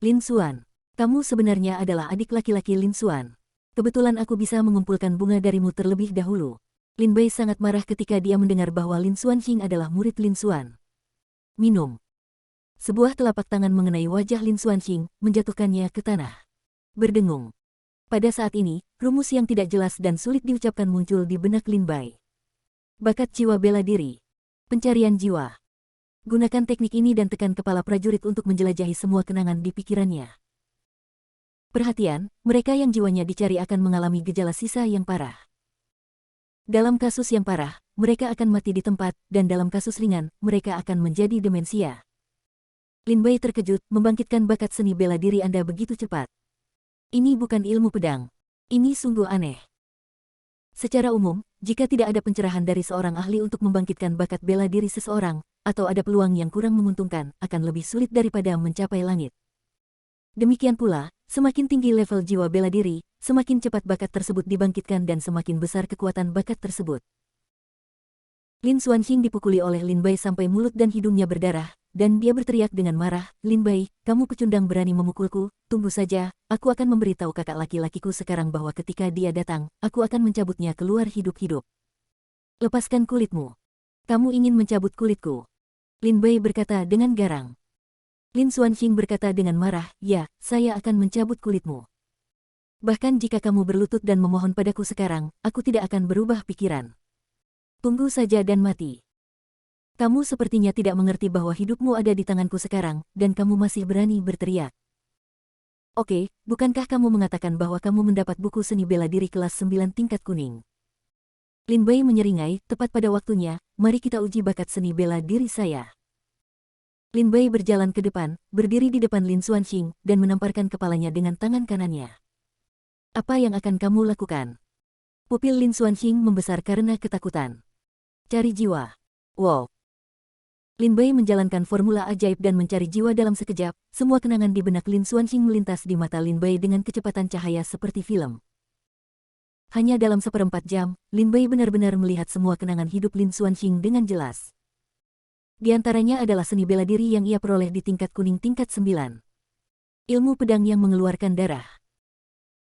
Lin Xuan, kamu sebenarnya adalah adik laki-laki Lin Xuan. Kebetulan aku bisa mengumpulkan bunga darimu terlebih dahulu. Lin Bai sangat marah ketika dia mendengar bahwa Lin Xuanxing adalah murid Lin Xuan. Minum. Sebuah telapak tangan mengenai wajah Lin Xuanxing, menjatuhkannya ke tanah. Berdengung. Pada saat ini, rumus yang tidak jelas dan sulit diucapkan muncul di benak Lin Bai. Bakat jiwa bela diri. Pencarian jiwa. Gunakan teknik ini dan tekan kepala prajurit untuk menjelajahi semua kenangan di pikirannya. Perhatian, mereka yang jiwanya dicari akan mengalami gejala sisa yang parah. Dalam kasus yang parah, mereka akan mati di tempat, dan dalam kasus ringan, mereka akan menjadi demensia. Lin Bai terkejut, membangkitkan bakat seni bela diri Anda begitu cepat. Ini bukan ilmu pedang. Ini sungguh aneh. Secara umum, jika tidak ada pencerahan dari seorang ahli untuk membangkitkan bakat bela diri seseorang, atau ada peluang yang kurang menguntungkan, akan lebih sulit daripada mencapai langit. Demikian pula, semakin tinggi level jiwa bela diri, semakin cepat bakat tersebut dibangkitkan dan semakin besar kekuatan bakat tersebut. Lin Xuanxing dipukuli oleh Lin Bai sampai mulut dan hidungnya berdarah, dan dia berteriak dengan marah, "Lin Bai, kamu pecundang berani memukulku, tunggu saja, aku akan memberitahu kakak laki-lakiku sekarang bahwa ketika dia datang, aku akan mencabutnya keluar hidup-hidup. Lepaskan kulitmu. Kamu ingin mencabut kulitku?" Lin Bai berkata dengan garang. Lin Xuanxing berkata dengan marah, "Ya, saya akan mencabut kulitmu. Bahkan jika kamu berlutut dan memohon padaku sekarang, aku tidak akan berubah pikiran. Tunggu saja dan mati. Kamu sepertinya tidak mengerti bahwa hidupmu ada di tanganku sekarang, dan kamu masih berani berteriak. Oke, bukankah kamu mengatakan bahwa kamu mendapat buku seni bela diri kelas 9 tingkat kuning?" Lin Bai menyeringai, "Tepat pada waktunya, mari kita uji bakat seni bela diri saya." Lin Bai berjalan ke depan, berdiri di depan Lin Xuanxing, dan menamparkan kepalanya dengan tangan kanannya. "Apa yang akan kamu lakukan?" Pupil Lin Xuanxing membesar karena ketakutan. "Cari jiwa." Wow. Lin Bai menjalankan formula ajaib dan mencari jiwa dalam sekejap, semua kenangan di benak Lin Xuanxing melintas di mata Lin Bai dengan kecepatan cahaya seperti film. Hanya dalam seperempat jam, Lin Bai benar-benar melihat semua kenangan hidup Lin Xuanxing dengan jelas. Di antaranya adalah seni bela diri yang ia peroleh di tingkat kuning tingkat 9. Ilmu pedang yang mengeluarkan darah.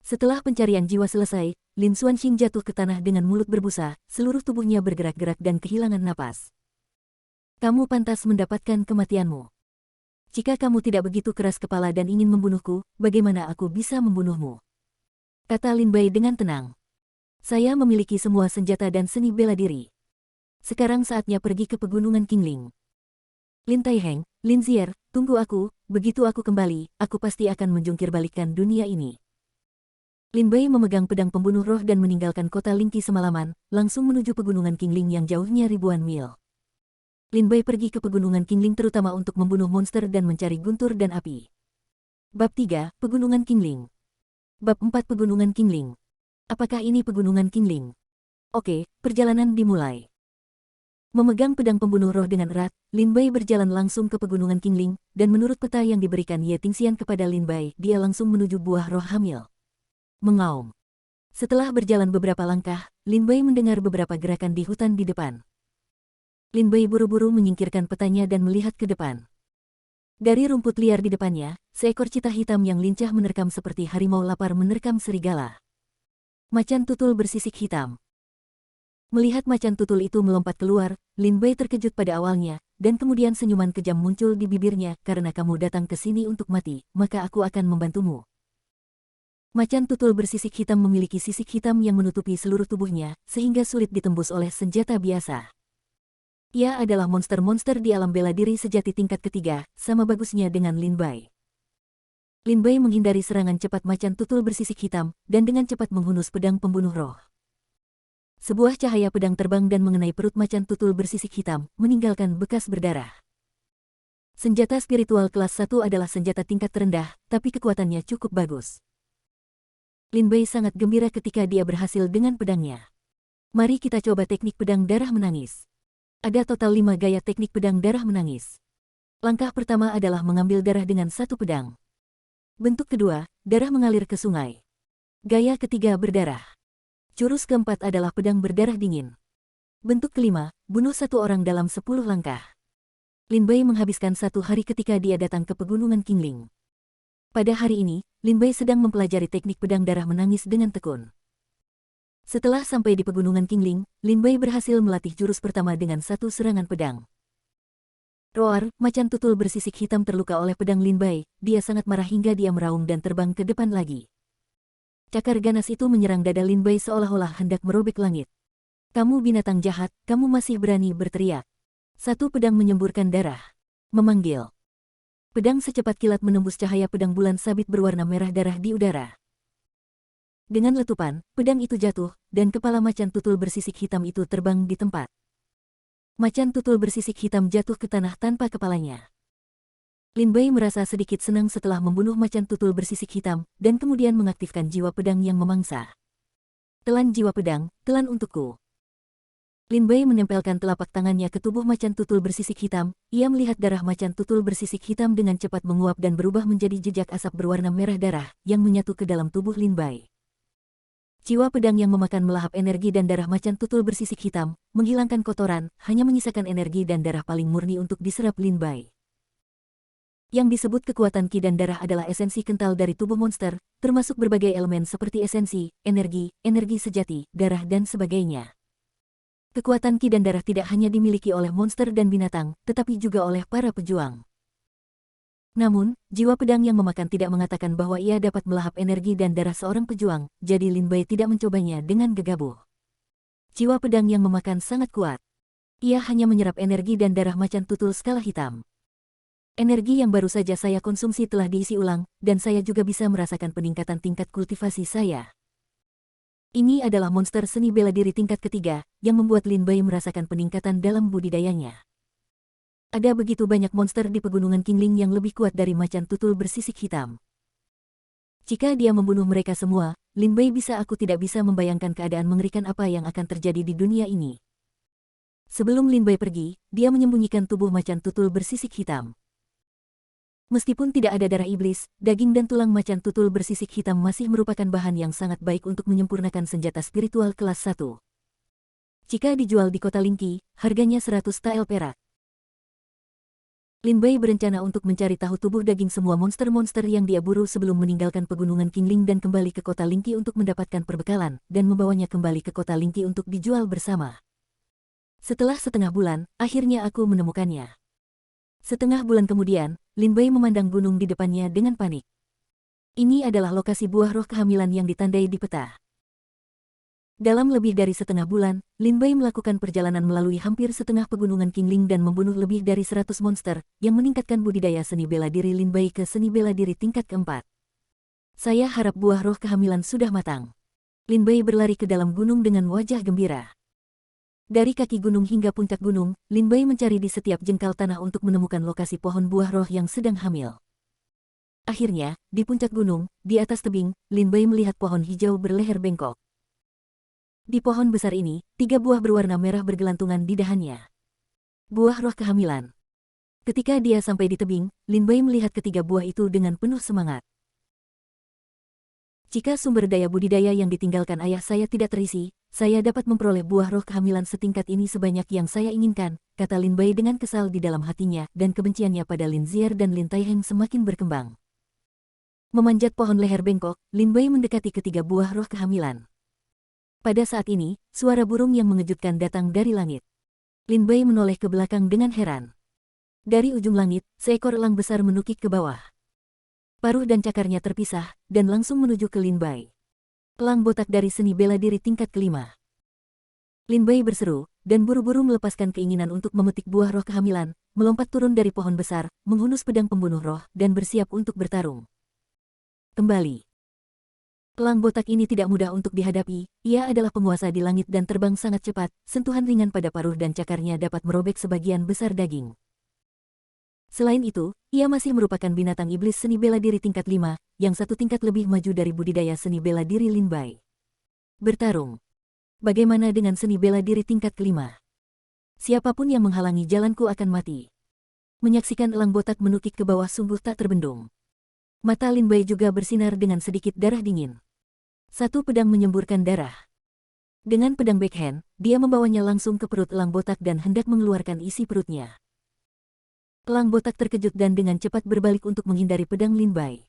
Setelah pencarian jiwa selesai, Lin Xuanxing jatuh ke tanah dengan mulut berbusa, seluruh tubuhnya bergerak-gerak dan kehilangan napas. "Kamu pantas mendapatkan kematianmu. Jika kamu tidak begitu keras kepala dan ingin membunuhku, bagaimana aku bisa membunuhmu?" kata Lin Bai dengan tenang. "Saya memiliki semua senjata dan seni bela diri. Sekarang saatnya pergi ke pegunungan Qingling. Lin Taiheng, Lin Zier, tunggu aku, begitu aku kembali, aku pasti akan menjungkirbalikkan dunia ini." Lin Bai memegang pedang pembunuh roh dan meninggalkan kota Lingqi semalaman, langsung menuju pegunungan Qingling yang jauhnya ribuan mil. Lin Bai pergi ke pegunungan Qingling terutama untuk membunuh monster dan mencari guntur dan api. Bab 3, Pegunungan Qingling. Bab 4, Pegunungan Qingling. Apakah ini pegunungan Qingling? Oke, perjalanan dimulai. Memegang pedang pembunuh roh dengan erat, Lin Bai berjalan langsung ke pegunungan Qingling, dan menurut peta yang diberikan Ye Tingxian kepada Lin Bai, dia langsung menuju buah roh hamil. Mengaum. Setelah berjalan beberapa langkah, Lin Bai mendengar beberapa gerakan di hutan di depan. Lin Bai buru-buru menyingkirkan petanya dan melihat ke depan. Dari rumput liar di depannya, seekor citah hitam yang lincah menerkam seperti harimau lapar menerkam serigala. Macan tutul bersisik hitam. Melihat macan tutul itu melompat keluar, Lin Bai terkejut pada awalnya, dan kemudian senyuman kejam muncul di bibirnya, "Karena kamu datang ke sini untuk mati, maka aku akan membantumu." Macan tutul bersisik hitam memiliki sisik hitam yang menutupi seluruh tubuhnya, sehingga sulit ditembus oleh senjata biasa. Ia adalah monster-monster di alam bela diri sejati tingkat ketiga, sama bagusnya dengan Lin Bai. Lin Bai menghindari serangan cepat macan tutul bersisik hitam, dan dengan cepat menghunus pedang pembunuh roh. Sebuah cahaya pedang terbang dan mengenai perut macan tutul bersisik hitam, meninggalkan bekas berdarah. Senjata spiritual kelas 1 adalah senjata tingkat terendah, tapi kekuatannya cukup bagus. Lin Bai sangat gembira ketika dia berhasil dengan pedangnya. Mari kita coba teknik pedang darah menangis. Ada total 5 gaya teknik pedang darah menangis. Langkah pertama adalah mengambil darah dengan satu pedang. Bentuk kedua, darah mengalir ke sungai. Gaya ketiga berdarah. Jurus keempat adalah pedang berdarah dingin. Bentuk kelima, bunuh satu orang dalam 10 langkah. Lin Bai menghabiskan 1 hari ketika dia datang ke pegunungan Qingling. Pada hari ini, Lin Bai sedang mempelajari teknik pedang darah menangis dengan tekun. Setelah sampai di pegunungan Qingling, Lin Bai berhasil melatih jurus pertama dengan 1 serangan pedang. Roar, macan tutul bersisik hitam terluka oleh pedang Lin Bai. Dia sangat marah hingga dia meraung dan terbang ke depan lagi. Cakar ganas itu menyerang dada Lin Bai seolah-olah hendak merobek langit. Kamu binatang jahat, kamu masih berani berteriak. 1 pedang menyemburkan darah. Memanggil. Pedang secepat kilat menembus cahaya pedang bulan sabit berwarna merah darah di udara. Dengan letupan, pedang itu jatuh, dan kepala macan tutul bersisik hitam itu terbang di tempat. Macan tutul bersisik hitam jatuh ke tanah tanpa kepalanya. Lin Bai merasa sedikit senang setelah membunuh macan tutul bersisik hitam, dan kemudian mengaktifkan jiwa pedang yang memangsa. Telan jiwa pedang, telan untukku. Lin Bai menempelkan telapak tangannya ke tubuh macan tutul bersisik hitam. Ia melihat darah macan tutul bersisik hitam dengan cepat menguap dan berubah menjadi jejak asap berwarna merah darah, yang menyatu ke dalam tubuh Lin Bai. Jiwa pedang yang memakan melahap energi dan darah macan tutul bersisik hitam, menghilangkan kotoran, hanya menyisakan energi dan darah paling murni untuk diserap Lin Bai. Yang disebut kekuatan ki dan darah adalah esensi kental dari tubuh monster, termasuk berbagai elemen seperti esensi, energi sejati, darah dan sebagainya. Kekuatan ki dan darah tidak hanya dimiliki oleh monster dan binatang, tetapi juga oleh para pejuang. Namun, jiwa pedang yang memakan tidak mengatakan bahwa ia dapat melahap energi dan darah seorang pejuang, jadi Lin Bai tidak mencobanya dengan gegabah. Jiwa pedang yang memakan sangat kuat. Ia hanya menyerap energi dan darah macan tutul skala hitam. Energi yang baru saja saya konsumsi telah diisi ulang, dan saya juga bisa merasakan peningkatan tingkat kultivasi saya. Ini adalah monster seni bela diri tingkat ketiga, yang membuat Lin Bai merasakan peningkatan dalam budidayanya. Ada begitu banyak monster di pegunungan Qingling yang lebih kuat dari macan tutul bersisik hitam. Jika dia membunuh mereka semua, Lin Bai aku tidak bisa membayangkan keadaan mengerikan apa yang akan terjadi di dunia ini. Sebelum Lin Bai pergi, dia menyembunyikan tubuh macan tutul bersisik hitam. Meskipun tidak ada darah iblis, daging dan tulang macan tutul bersisik hitam masih merupakan bahan yang sangat baik untuk menyempurnakan senjata spiritual kelas 1. Jika dijual di kota Lingqi, harganya 100 tael perak. Lin Bai berencana untuk mencari tahu tubuh daging semua monster-monster yang dia buru sebelum meninggalkan pegunungan Qingling dan kembali ke kota Lingqi untuk mendapatkan perbekalan, dan membawanya kembali ke kota Lingqi untuk dijual bersama. Setelah setengah bulan, akhirnya aku menemukannya. Setengah bulan kemudian, Lin Bai memandang gunung di depannya dengan panik. Ini adalah lokasi buah roh kehamilan yang ditandai di peta. Dalam lebih dari setengah bulan, Lin Bai melakukan perjalanan melalui hampir setengah pegunungan Qingling dan membunuh lebih dari 100 monster, yang meningkatkan budidaya seni bela diri Lin Bai ke seni bela diri tingkat keempat. Saya harap buah roh kehamilan sudah matang. Lin Bai berlari ke dalam gunung dengan wajah gembira. Dari kaki gunung hingga puncak gunung, Lin Bai mencari di setiap jengkal tanah untuk menemukan lokasi pohon buah roh yang sedang hamil. Akhirnya, di puncak gunung, di atas tebing, Lin Bai melihat pohon hijau berleher bengkok. Di pohon besar ini, 3 buah berwarna merah bergelantungan di dahannya. Buah roh kehamilan. Ketika dia sampai di tebing, Lin Bai melihat ketiga buah itu dengan penuh semangat. Jika sumber daya budidaya yang ditinggalkan ayah saya tidak terisi, saya dapat memperoleh buah roh kehamilan setingkat ini sebanyak yang saya inginkan, kata Lin Bai dengan kesal di dalam hatinya, dan kebenciannya pada Lin Zier dan Lin Taiheng semakin berkembang. Memanjat pohon leher bengkok, Lin Bai mendekati ketiga buah roh kehamilan. Pada saat ini, suara burung yang mengejutkan datang dari langit. Lin Bai menoleh ke belakang dengan heran. Dari ujung langit, seekor elang besar menukik ke bawah. Paruh dan cakarnya terpisah, dan langsung menuju ke Lin Bai. Elang botak dari seni bela diri tingkat kelima. Lin Bai berseru, dan buru-buru melepaskan keinginan untuk memetik buah roh kehamilan, melompat turun dari pohon besar, menghunus pedang pembunuh roh, dan bersiap untuk bertarung. Kembali. Elang botak ini tidak mudah untuk dihadapi, ia adalah penguasa di langit dan terbang sangat cepat, sentuhan ringan pada paruh dan cakarnya dapat merobek sebagian besar daging. Selain itu, ia masih merupakan binatang iblis seni bela diri tingkat 5, yang 1 tingkat lebih maju dari budidaya seni bela diri Lin Bai. Bertarung. Bagaimana dengan seni bela diri tingkat kelima? Siapapun yang menghalangi jalanku akan mati. Menyaksikan elang botak menukik ke bawah sungguh tak terbendung. Mata Lin Bai juga bersinar dengan sedikit darah dingin. 1 pedang menyemburkan darah. Dengan pedang backhand, dia membawanya langsung ke perut elang botak dan hendak mengeluarkan isi perutnya. Elang botak terkejut dan dengan cepat berbalik untuk menghindari pedang Lin Bai.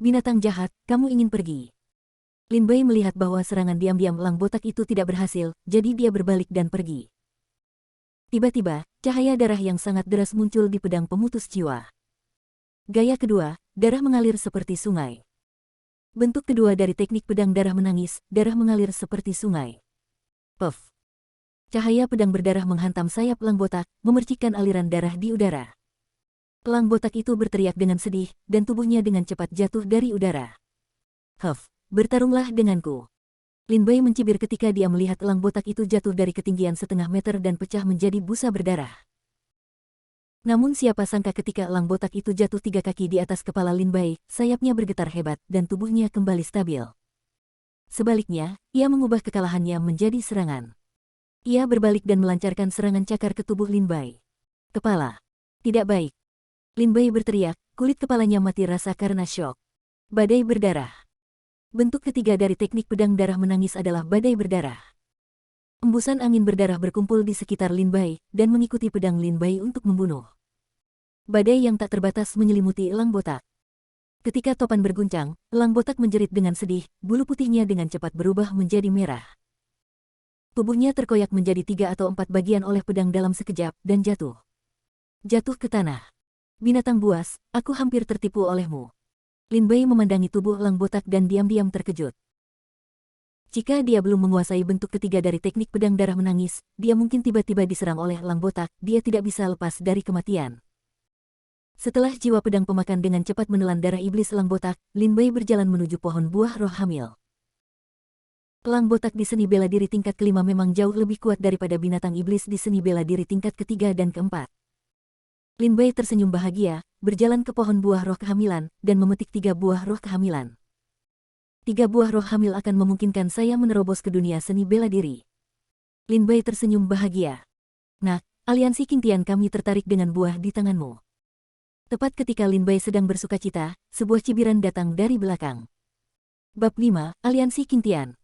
Binatang jahat, kamu ingin pergi. Lin Bai melihat bahwa serangan diam-diam elang botak itu tidak berhasil, jadi dia berbalik dan pergi. Tiba-tiba, cahaya darah yang sangat deras muncul di pedang pemutus jiwa. Gaya kedua, darah mengalir seperti sungai. Bentuk kedua dari teknik pedang darah menangis, darah mengalir seperti sungai. Puff. Cahaya pedang berdarah menghantam sayap elang botak, memercikkan aliran darah di udara. Elang botak itu berteriak dengan sedih, dan tubuhnya dengan cepat jatuh dari udara. Huff, bertarunglah denganku. Lin Bai mencibir ketika dia melihat elang botak itu jatuh dari ketinggian setengah meter dan pecah menjadi busa berdarah. Namun siapa sangka ketika elang botak itu jatuh 3 kaki di atas kepala Lin Bai, sayapnya bergetar hebat dan tubuhnya kembali stabil. Sebaliknya, ia mengubah kekalahannya menjadi serangan. Ia berbalik dan melancarkan serangan cakar ke tubuh Lin Bai. Kepala. Tidak baik. Lin Bai berteriak, kulit kepalanya mati rasa karena syok. Badai berdarah. Bentuk ketiga dari teknik pedang darah menangis adalah badai berdarah. Embusan angin berdarah berkumpul di sekitar Lin Bai, dan mengikuti pedang Lin Bai untuk membunuh. Badai yang tak terbatas menyelimuti elang botak. Ketika topan berguncang, elang botak menjerit dengan sedih, bulu putihnya dengan cepat berubah menjadi merah. Tubuhnya terkoyak menjadi 3 atau 4 bagian oleh pedang dalam sekejap, dan jatuh. Jatuh ke tanah. Binatang buas, aku hampir tertipu olehmu. Lin Bai memandangi tubuh elang botak dan diam-diam terkejut. Jika dia belum menguasai bentuk ketiga dari teknik pedang darah menangis, dia mungkin tiba-tiba diserang oleh elang botak, dia tidak bisa lepas dari kematian. Setelah jiwa pedang pemakan dengan cepat menelan darah iblis elang botak, Lin Bai berjalan menuju pohon buah roh hamil. Elang botak di seni bela diri tingkat kelima memang jauh lebih kuat daripada binatang iblis di seni bela diri tingkat ketiga dan keempat. Lin Bai tersenyum bahagia, berjalan ke pohon buah roh kehamilan, dan memetik 3 buah roh kehamilan. 3 buah roh hamil akan memungkinkan saya menerobos ke dunia seni bela diri. Lin Bai tersenyum bahagia. Nah, aliansi Qingtian kami tertarik dengan buah di tanganmu. Tepat ketika Lin Bai sedang bersukacita, sebuah cibiran datang dari belakang. Bab 5, Aliansi Qingtian.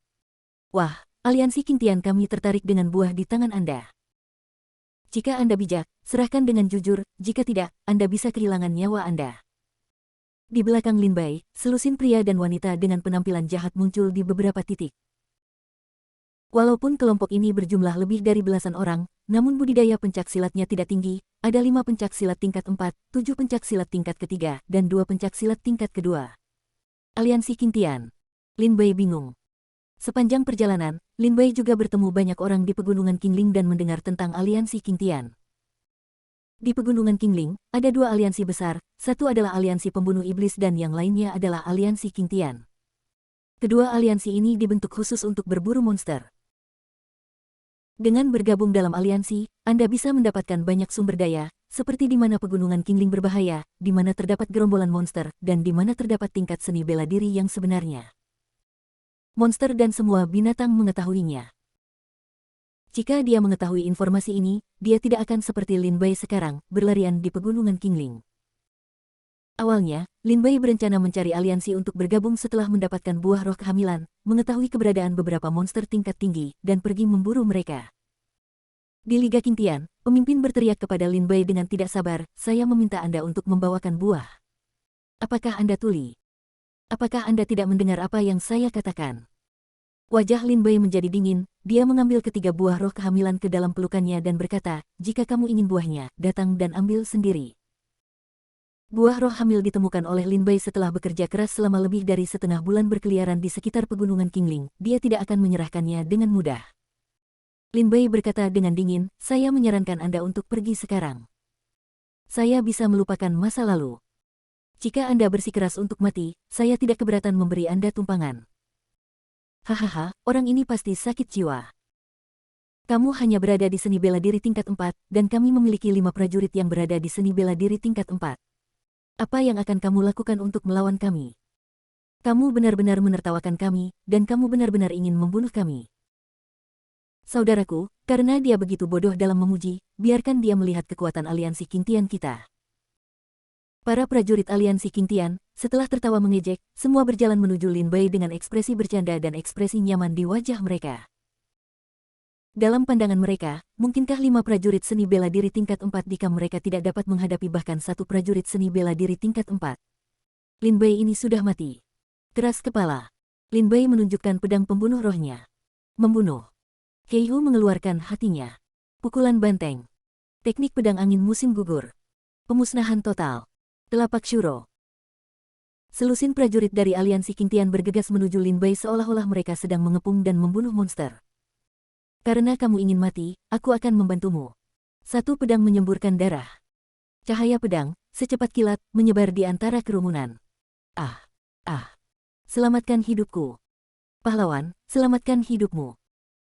Wah, aliansi Qingtian kami tertarik dengan buah di tangan Anda. Jika Anda bijak, serahkan dengan jujur, jika tidak, Anda bisa kehilangan nyawa Anda. Di belakang Lin Bai, selusin pria dan wanita dengan penampilan jahat muncul di beberapa titik. Walaupun kelompok ini berjumlah lebih dari belasan orang, namun budidaya pencak silatnya tidak tinggi, ada 5 pencak silat tingkat 4, 7 pencak silat tingkat ketiga, dan 2 pencak silat tingkat kedua. Aliansi Qingtian. Lin Bai bingung. Sepanjang perjalanan, Lin Bai juga bertemu banyak orang di pegunungan Qingling dan mendengar tentang aliansi Qingtian. Di pegunungan Qingling, ada 2 aliansi besar, satu adalah aliansi pembunuh iblis dan yang lainnya adalah aliansi Qingtian. Kedua aliansi ini dibentuk khusus untuk berburu monster. Dengan bergabung dalam aliansi, Anda bisa mendapatkan banyak sumber daya, seperti di mana pegunungan Qingling berbahaya, di mana terdapat gerombolan monster, dan di mana terdapat tingkat seni bela diri yang sebenarnya. Monster dan semua binatang mengetahuinya. Jika dia mengetahui informasi ini, dia tidak akan seperti Lin Bai sekarang, berlarian di pegunungan Qingling. Awalnya, Lin Bai berencana mencari aliansi untuk bergabung setelah mendapatkan buah roh kehamilan, mengetahui keberadaan beberapa monster tingkat tinggi, dan pergi memburu mereka. Di Liga Qingtian, pemimpin berteriak kepada Lin Bai dengan tidak sabar, saya meminta Anda untuk membawakan buah. Apakah Anda tuli? Apakah Anda tidak mendengar apa yang saya katakan? Wajah Lin Bai menjadi dingin, dia mengambil ketiga buah roh kehamilan ke dalam pelukannya dan berkata, jika kamu ingin buahnya, datang dan ambil sendiri. Buah roh hamil ditemukan oleh Lin Bai setelah bekerja keras selama lebih dari setengah bulan berkeliaran di sekitar pegunungan Qingling, dia tidak akan menyerahkannya dengan mudah. Lin Bai berkata dengan dingin, saya menyarankan Anda untuk pergi sekarang. Saya bisa melupakan masa lalu. Jika Anda bersikeras untuk mati, saya tidak keberatan memberi Anda tumpangan. Hahaha, orang ini pasti sakit jiwa. Kamu hanya berada di seni bela diri tingkat 4, dan kami memiliki 5 prajurit yang berada di seni bela diri tingkat 4. Apa yang akan kamu lakukan untuk melawan kami? Kamu benar-benar menertawakan kami, dan kamu benar-benar ingin membunuh kami. Saudaraku, karena dia begitu bodoh dalam memuji, biarkan dia melihat kekuatan aliansi Qingtian kita. Para prajurit aliansi Qingtian, setelah tertawa mengejek, semua berjalan menuju Lin Bai dengan ekspresi bercanda dan ekspresi nyaman di wajah mereka. Dalam pandangan mereka, mungkinkah 5 prajurit seni bela diri tingkat 4 jika mereka tidak dapat menghadapi bahkan 1 prajurit seni bela diri tingkat 4? Lin Bei ini sudah mati. Keras kepala. Lin Bei menunjukkan pedang pembunuh rohnya. Membunuh. Kei Hu mengeluarkan hatinya. Pukulan banteng. Teknik pedang angin musim gugur. Pemusnahan total. Telapak Shuro. Selusin prajurit dari aliansi Qingtian bergegas menuju Lin Bei seolah-olah mereka sedang mengepung dan membunuh monster. Karena kamu ingin mati, aku akan membantumu. Satu pedang menyemburkan darah. Cahaya pedang, secepat kilat, menyebar di antara kerumunan. Ah! Ah! Selamatkan hidupku. Pahlawan, selamatkan hidupmu.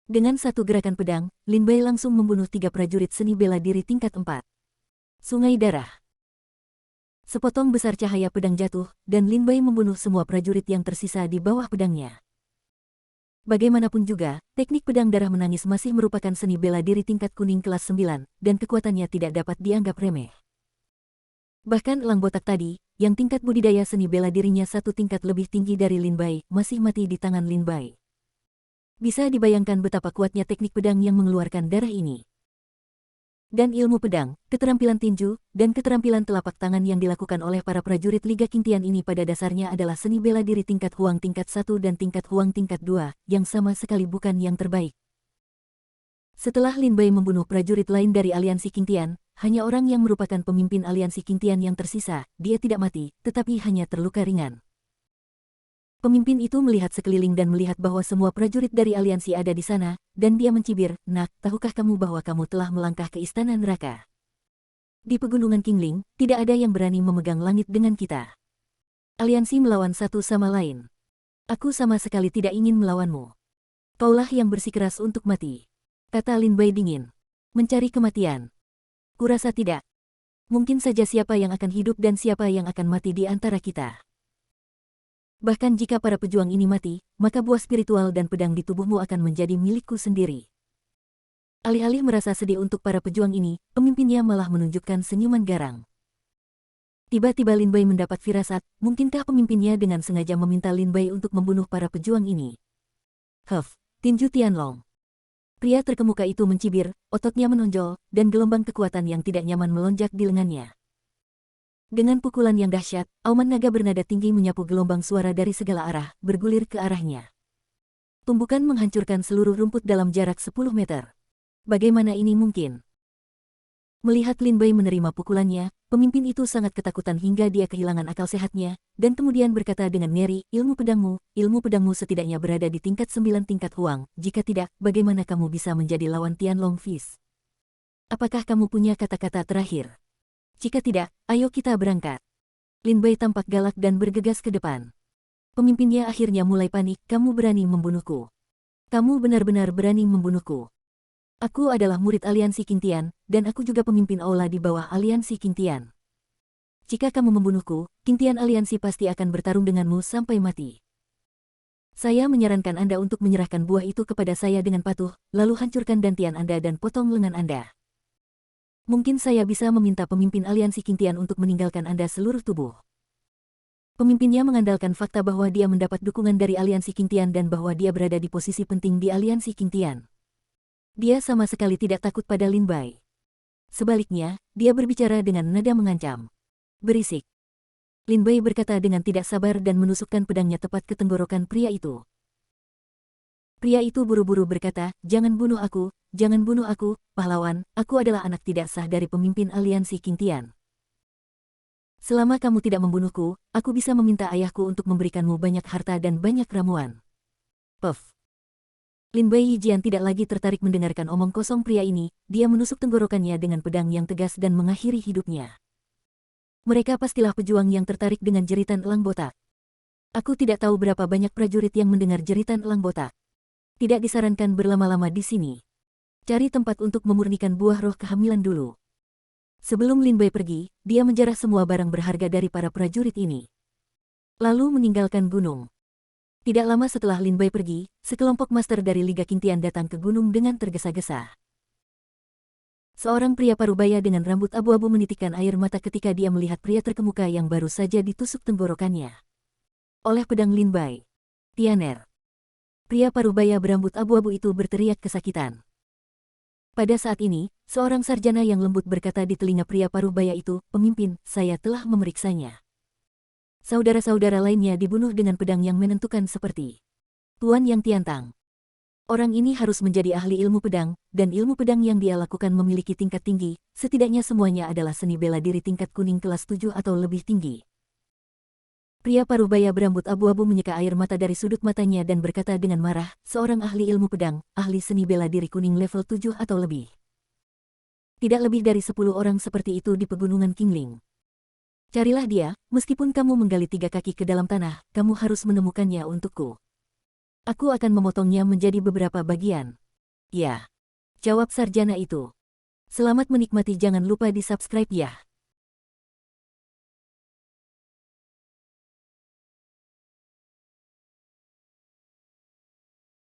Dengan satu gerakan pedang, Lin Bei langsung membunuh 3 prajurit seni bela diri tingkat 4. Sungai darah. Sepotong besar cahaya pedang jatuh, dan Lin Bei membunuh semua prajurit yang tersisa di bawah pedangnya. Bagaimanapun juga, teknik pedang darah menangis masih merupakan seni bela diri tingkat kuning kelas 9, dan kekuatannya tidak dapat dianggap remeh. Bahkan elang botak tadi, yang tingkat budidaya seni bela dirinya 1 tingkat lebih tinggi dari Lin Bei, masih mati di tangan Lin Bei. Bisa dibayangkan betapa kuatnya teknik pedang yang mengeluarkan darah ini. Dan ilmu pedang, keterampilan tinju, dan keterampilan telapak tangan yang dilakukan oleh para prajurit Liga Qingtian ini pada dasarnya adalah seni bela diri tingkat Huang tingkat 1 dan tingkat Huang tingkat 2, yang sama sekali bukan yang terbaik. Setelah Lin Bei membunuh prajurit lain dari aliansi Qingtian, hanya orang yang merupakan pemimpin aliansi Qingtian yang tersisa, dia tidak mati, tetapi hanya terluka ringan. Pemimpin itu melihat sekeliling dan melihat bahwa semua prajurit dari aliansi ada di sana, dan dia mencibir, "Nak, tahukah kamu bahwa kamu telah melangkah ke istana neraka? Di pegunungan Qingling, tidak ada yang berani memegang langit dengan kita. Aliansi melawan satu sama lain. Aku sama sekali tidak ingin melawanmu. Kaulah yang bersikeras untuk mati," kata Lin Bei dingin. "Mencari kematian? Kurasa tidak. Mungkin saja siapa yang akan hidup dan siapa yang akan mati di antara kita. Bahkan jika para pejuang ini mati, maka buah spiritual dan pedang di tubuhmu akan menjadi milikku sendiri." Alih-alih merasa sedih untuk para pejuang ini, pemimpinnya malah menunjukkan senyuman garang. Tiba-tiba Lin Bei mendapat firasat, mungkinkah pemimpinnya dengan sengaja meminta Lin Bei untuk membunuh para pejuang ini? Tinju Tianlong. Pria terkemuka itu mencibir, ototnya menonjol, dan gelombang kekuatan yang tidak nyaman melonjak di lengannya. Dengan pukulan yang dahsyat, auman naga bernada tinggi menyapu gelombang suara dari segala arah, bergulir ke arahnya. Tumbukan menghancurkan seluruh rumput dalam jarak 10 meter. Bagaimana ini mungkin? Melihat Lin Bei menerima pukulannya, pemimpin itu sangat ketakutan hingga dia kehilangan akal sehatnya, dan kemudian berkata dengan ngeri, ilmu pedangmu setidaknya berada di tingkat 9 tingkat Huang, jika tidak, bagaimana kamu bisa menjadi lawan Tianlong Fist? Apakah kamu punya kata-kata terakhir? Jika tidak, ayo kita berangkat. Lin Bei tampak galak dan bergegas ke depan. Pemimpinnya akhirnya mulai panik, kamu berani membunuhku. Kamu benar-benar berani membunuhku. Aku adalah murid aliansi Qingtian, dan aku juga pemimpin aula di bawah aliansi Qingtian. Jika kamu membunuhku, Qingtian aliansi pasti akan bertarung denganmu sampai mati. Saya menyarankan Anda untuk menyerahkan buah itu kepada saya dengan patuh, lalu hancurkan dantian Anda dan potong lengan Anda. Mungkin saya bisa meminta pemimpin aliansi Qingtian untuk meninggalkan Anda seluruh tubuh. Pemimpinnya mengandalkan fakta bahwa dia mendapat dukungan dari aliansi Qingtian dan bahwa dia berada di posisi penting di aliansi Qingtian. Dia sama sekali tidak takut pada Lin Bei. Sebaliknya, dia berbicara dengan nada mengancam. Berisik. Lin Bei berkata dengan tidak sabar dan menusukkan pedangnya tepat ke tenggorokan pria itu. Pria itu buru-buru berkata, jangan bunuh aku, pahlawan, aku adalah anak tidak sah dari pemimpin aliansi Qingtian. Selama kamu tidak membunuhku, aku bisa meminta ayahku untuk memberikanmu banyak harta dan banyak ramuan. Puff. Lin Bei Yijian tidak lagi tertarik mendengarkan omong kosong pria ini, dia menusuk tenggorokannya dengan pedang yang tegas dan mengakhiri hidupnya. Mereka pastilah pejuang yang tertarik dengan jeritan elang botak. Aku tidak tahu berapa banyak prajurit yang mendengar jeritan elang botak. Tidak disarankan berlama-lama di sini. Cari tempat untuk memurnikan buah roh kehamilan dulu. Sebelum Lin Bei pergi, dia menjarah semua barang berharga dari para prajurit ini. Lalu meninggalkan gunung. Tidak lama setelah Lin Bei pergi, sekelompok master dari Liga Qingtian datang ke gunung dengan tergesa-gesa. Seorang pria parubaya dengan rambut abu-abu menitikkan air mata ketika dia melihat pria terkemuka yang baru saja ditusuk tenggorokannya oleh pedang Lin Bei. Tianer. Pria parubaya berambut abu-abu itu berteriak kesakitan. Pada saat ini, seorang sarjana yang lembut berkata di telinga pria parubaya itu, "Pemimpin, saya telah memeriksanya. Saudara-saudara lainnya dibunuh dengan pedang yang menentukan seperti Tuan Yang Tiantang. Orang ini harus menjadi ahli ilmu pedang, dan ilmu pedang yang dia lakukan memiliki tingkat tinggi, setidaknya semuanya adalah seni bela diri tingkat kuning kelas 7 atau lebih tinggi." Pria parubaya berambut abu-abu menyeka air mata dari sudut matanya dan berkata dengan marah, "Seorang ahli ilmu pedang, ahli seni bela diri kuning level 7 atau lebih. Tidak lebih dari 10 orang seperti itu di pegunungan Qingling. Carilah dia, meskipun kamu menggali 3 kaki ke dalam tanah, kamu harus menemukannya untukku. Aku akan memotongnya menjadi beberapa bagian." "Ya," jawab sarjana itu. "Selamat menikmati, jangan lupa di subscribe ya."